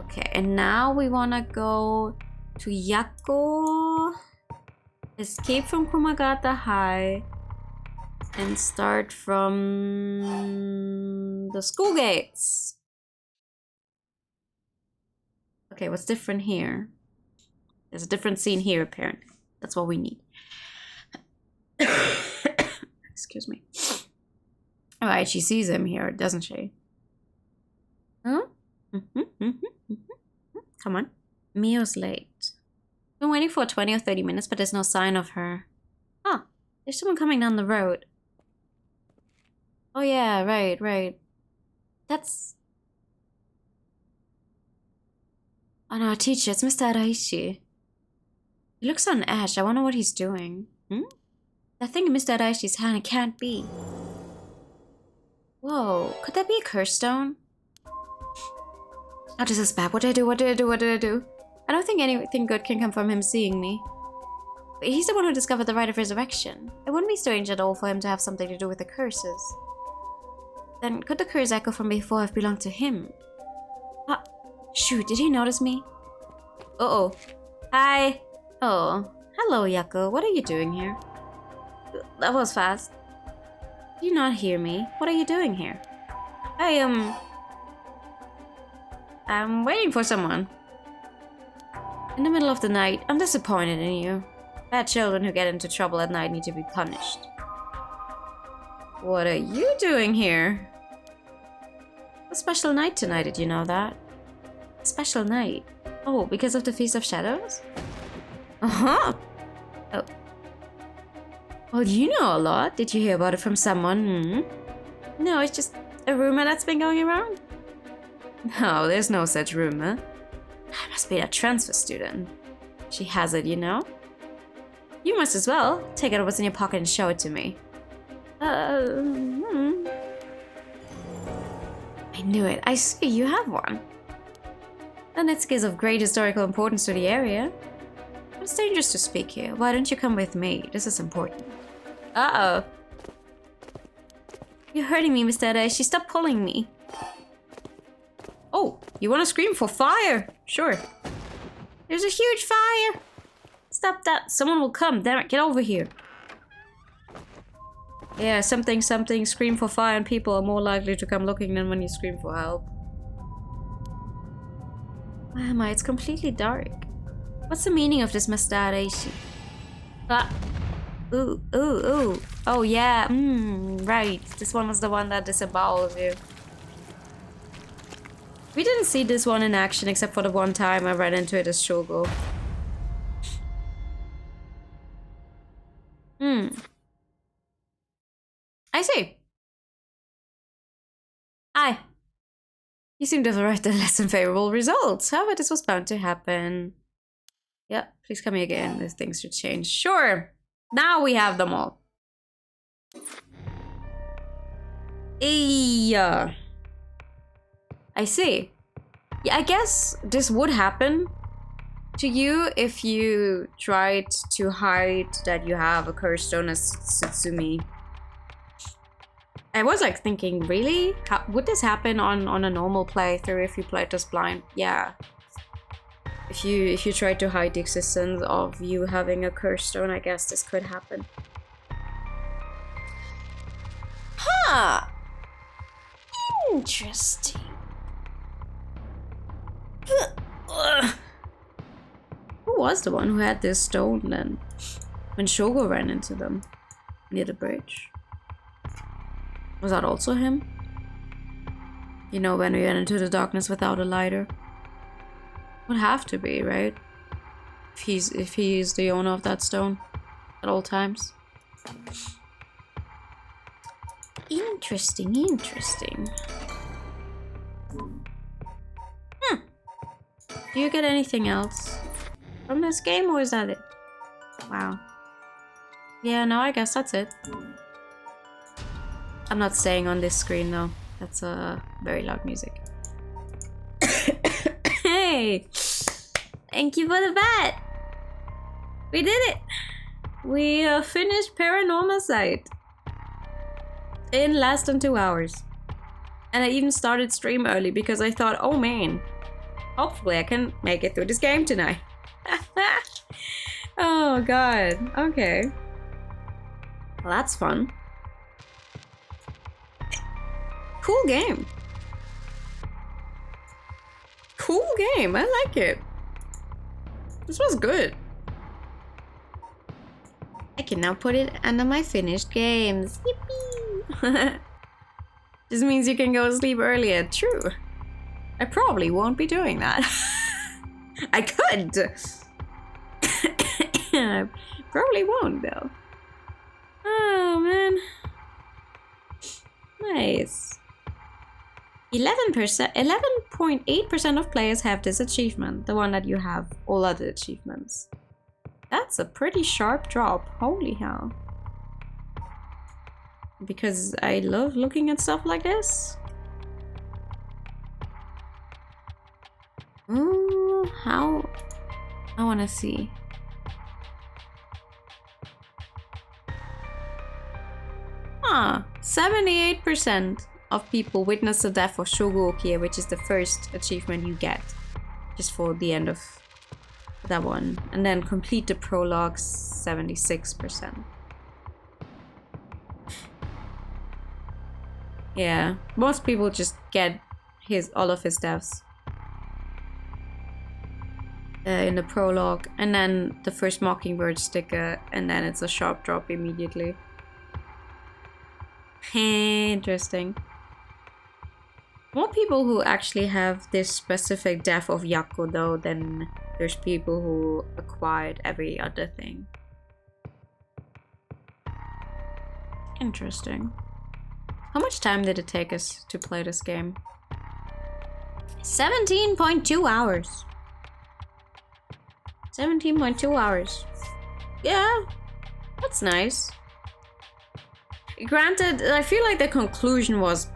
Okay, and now we want to go to Yako. Escape from Kumagata High. And start from the school gates. Okay, what's different here? There's a different scene here, apparently. That's what we need. Excuse me. Alright, she sees him here, doesn't she? Huh? Come on. Mio's late. Been waiting for 20 or 30 minutes, but there's no sign of her. Huh. There's someone coming down the road. Oh yeah, right. That's... Oh no, teacher, it's Mr. Araishi. He looks on edge. I wonder what he's doing. That thing in Mr. Araishi's hand, it can't be. Whoa, could that be a curse stone? Oh, this is bad. What did I do? I don't think anything good can come from him seeing me. But he's the one who discovered the rite of resurrection. It wouldn't be strange at all for him to have something to do with the curses. Then could the curse echo from before have belonged to him? Ah, shoot, did he notice me? Uh-oh. Hi. Oh, hello, Yako. What are you doing here? That was fast. Do you not hear me? What are you doing here? I'm waiting for someone. In the middle of the night, I'm disappointed in you. Bad children who get into trouble at night need to be punished. What are you doing here? A special night tonight, did you know that? A special night? Oh, because of the Feast of Shadows? Uh-huh! Oh. Well, you know a lot. Did you hear about it from someone? No, it's just a rumor that's been going around. No, there's no such rumor. I must be a transfer student. She has it, you know? You must as well. Take out what's in your pocket and show it to me. I knew it. I see you have one. And it's of great historical importance to the area. But it's dangerous to speak here. Why don't you come with me? This is important. Uh-oh. You're hurting me, Mr. She stopped pulling me. Oh, you want to scream for fire? Sure. There's a huge fire. Stop that. Someone will come. Damn it, get over here. Yeah, something, scream for fire and people are more likely to come looking than when you scream for help. Where am I? It's completely dark. What's the meaning of this Mastare? Ah. Ooh, ooh, ooh. Oh yeah, right. This one was the one that disembowels you. We didn't see this one in action except for the one time I ran into it as Shogo. I see. Aye. You seem to have arrived at less than favorable results. However, this was bound to happen. Yeah, please come here again. These things should change. Sure. Now we have them all. Yeah. I see. Yeah, I guess this would happen to you if you tried to hide that you have a curse stone as Tsutsumi. I was like thinking, really? Would this happen on a normal playthrough if you played this blind? Yeah. If you tried to hide the existence of you having a curse stone, I guess this could happen. Huh. Interesting. Who was the one who had this stone then? When Shogo ran into them near the bridge. Was that also him? You know, when we went into the darkness without a lighter? Would have to be, right? If he's the owner of that stone at all times. Interesting, interesting. Do you get anything else from this game, or is that it? Wow. Yeah, no, I guess that's it. I'm not staying on this screen though. That's very loud music. Hey! Thank you for the bat! We did it! We finished PARANORMASIGHT in less than 2 hours. And I even started stream early because I thought, oh man, hopefully I can make it through this game tonight. Oh god, okay. Well, that's fun. Cool game. Cool game, I like it. This was good. I can now put it under my finished games. Yippee! This means you can go to sleep earlier. True. I probably won't be doing that. I could. I probably won't though. Oh man. Nice. 11.8% of players have this achievement, the one that you have all other achievements. That's a pretty sharp drop, holy hell. Because I love looking at stuff like this. Ooh, how I want to see. Ah, 78% of people witness the death of Shogo Okie, which is the first achievement you get. Just for the end of that one. And then complete the prologue, 76%. Yeah, most people just get all of his deaths in the prologue, and then the first Mockingbird sticker, and then it's a sharp drop immediately. Interesting. More people who actually have this specific death of Yakko though than there's people who acquired every other thing. Interesting. How much time did it take us to play this game? 17.2 hours. 17.2 hours. Yeah, that's nice. Granted, I feel like the conclusion was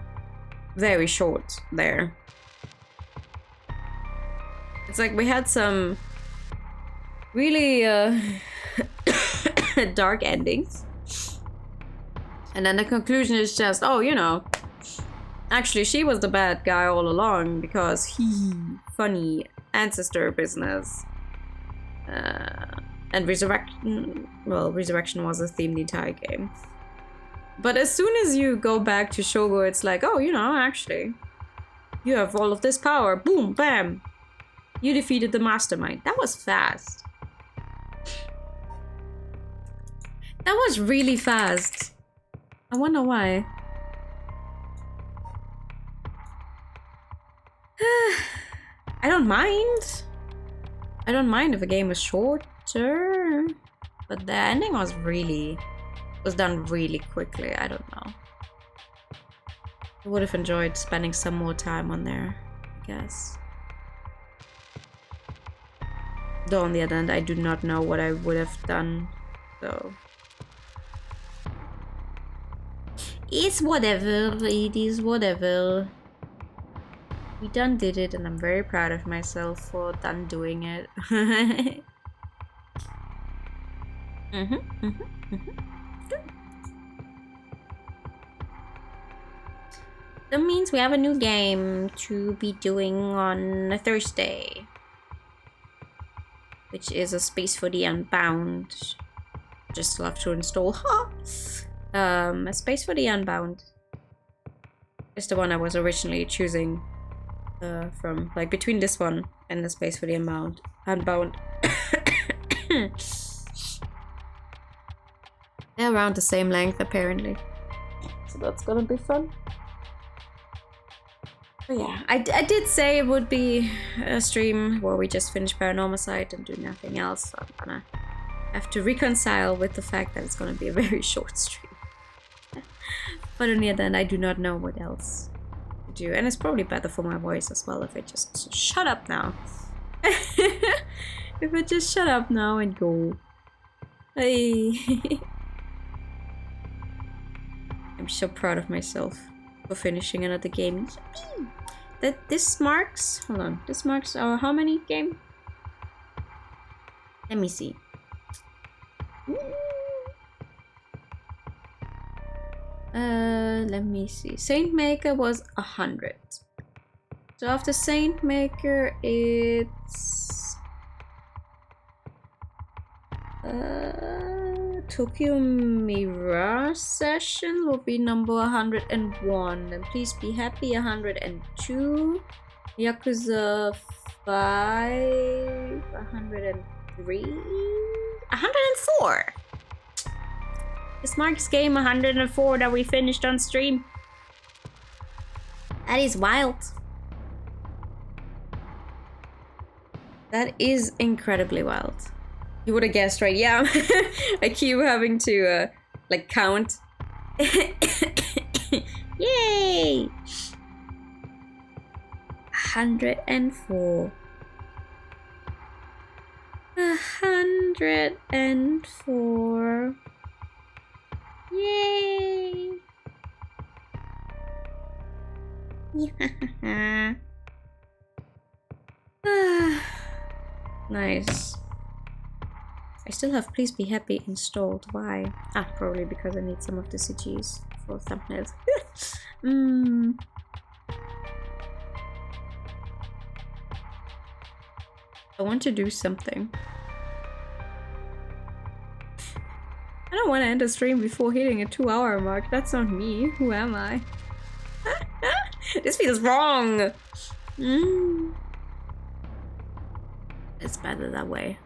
very short there. It's like we had some really dark endings. And then the conclusion is just, oh, you know, actually she was the bad guy all along because funny ancestor business. And resurrection, well, resurrection was a theme the entire game. But as soon as you go back to Shogo, it's like, oh, you know, actually, you have all of this power. Boom, bam. You defeated the mastermind. That was fast. That was really fast. I wonder why. I don't mind. I don't mind if a game was shorter. But the ending was done really quickly. I don't know. I would have enjoyed spending some more time on there, I guess. Though on the other hand, I do not know what I would have done, so... It's whatever, it is whatever. We done did it, and I'm very proud of myself for done doing it. That means we have a new game to be doing on a Thursday, which is A Space for the Unbound. Just love to install. A Space for the Unbound is the one I was originally choosing from, like, between this one and The Space for the Unbound. They're around the same length, apparently. So that's gonna be fun. But yeah, I did say it would be a stream where we just finish Paranormasight and do nothing else. So I'm gonna have to reconcile with the fact that it's gonna be a very short stream. But on the other hand, I do not know what else to do. And it's probably better for my voice as well if I just shut up now. If I just shut up now and go. Hey. I'm so proud of myself for finishing another game. This marks... Hold on. This marks our how many game? Let me see. Let me see. Saintmaker was 100. So after Saintmaker, it's... Tokyo Mirage Session will be number 101. And please be happy, 102. Yakuza 5... 103... 104! This marks game 104 that we finished on stream. That is wild. That is incredibly wild. You would have guessed, right? Yeah. I keep having to, like, count. Yay! 104. 104. Yay! Yeah. Nice. still have Please Be Happy installed. Why? Ah, probably because I need some of the CGs for thumbnails. I want to do something. I don't want to end a stream before hitting a 2-hour mark. That's not me. Who am I? This feels wrong. It's better that way.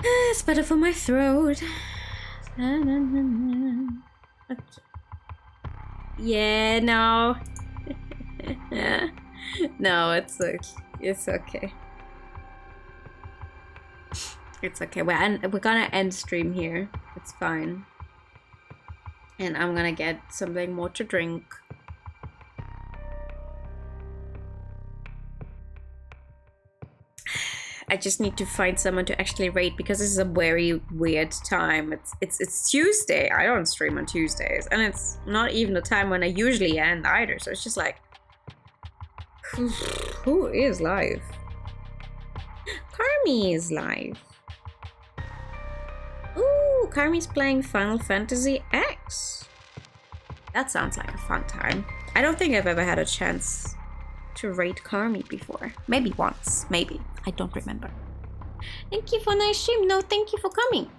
It's better for my throat. Yeah, no. No, it's okay. It's okay. It's okay. We're gonna end stream here. It's fine. And I'm gonna get something more to drink. I just need to find someone to actually raid because this is a very weird time. It's Tuesday. I don't stream on Tuesdays, and it's not even the time when I usually end either. So it's just like, who is live? Carmi is live. Ooh, Carmi's playing Final Fantasy X. That sounds like a fun time. I don't think I've ever had a chance to raid Carmi before. Maybe once, maybe. I don't remember. Thank you for a nice stream. No, thank you for coming.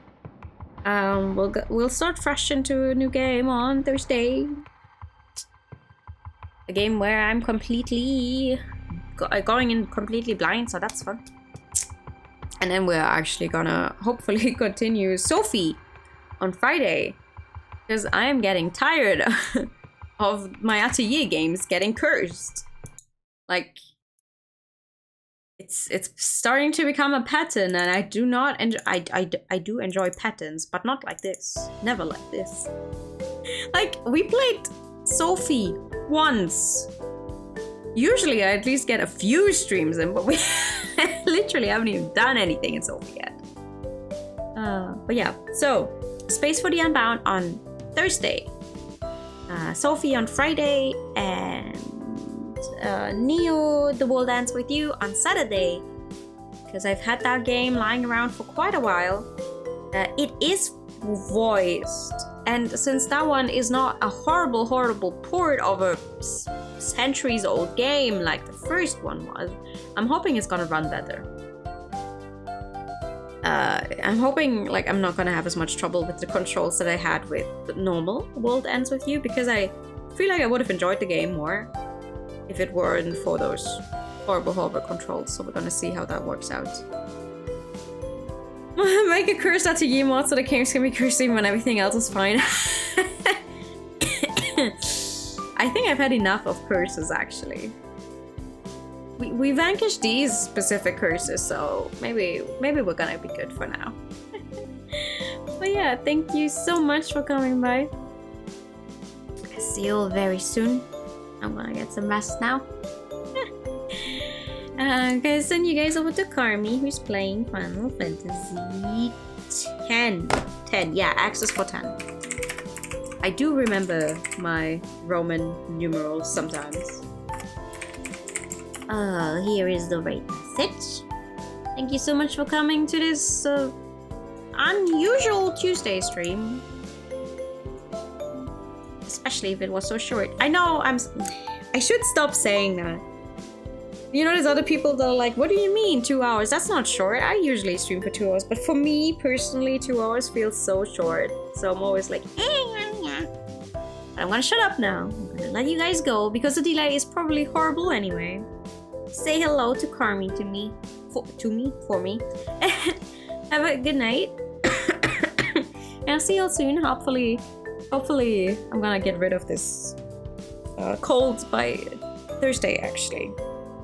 We'll start fresh into a new game on Thursday. A game where I'm completely going in completely blind, so that's fun. And then we're actually gonna hopefully continue Sophie on Friday, because I am getting tired of my Atelier games getting cursed. Like, it's starting to become a pattern, and I do not enjoy. I do enjoy patterns, but not like this. Never like this. Like, we played Sophie once. Usually I at least get a few streams in, but we literally haven't even done anything in Sophie yet. But yeah, so Space for the Unbound on Thursday, Sophie on Friday, and Neo The World Ends With You on Saturday, because I've had that game lying around for quite a while. It is voiced, and since that one is not a horrible port of a centuries old game like the first one was, I'm hoping it's gonna run better. I'm hoping like I'm not gonna have as much trouble with the controls that I had with the normal World Ends With You, because I feel like I would have enjoyed the game more if it weren't for those horrible controls. So we're gonna see how that works out. Make a cursed Atelier mod so the games can be cursed even when everything else is fine. I think I've had enough of curses, actually. We vanquished these specific curses, so maybe we're gonna be good for now. But yeah, thank you so much for coming by. See you all very soon. I'm gonna get some rest now. I'm gonna send you guys over to Carmi, who's playing Final Fantasy 10. 10, yeah, access for 10. I do remember my Roman numerals sometimes. Here is the raid message. Thank you so much for coming to this unusual Tuesday stream. Especially if it was so short. I know I should stop saying that. You know, there's other people that are like, what do you mean 2 hours? That's not short. I usually stream for 2 hours. But for me, personally, 2 hours feels so short. So I'm always like, but I'm gonna shut up now. I'm gonna let you guys go because the delay is probably horrible anyway. Say hello to Carmi to me. For me. Have a good night. And I'll see you all soon. Hopefully I'm gonna get rid of this cold by Thursday, actually.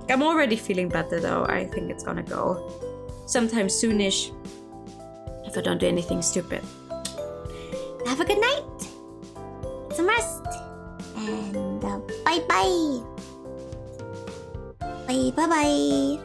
I'm already feeling better though. I think it's gonna go sometime soonish if I don't do anything stupid. Have a good night. Get some rest. And bye-bye. Bye-bye.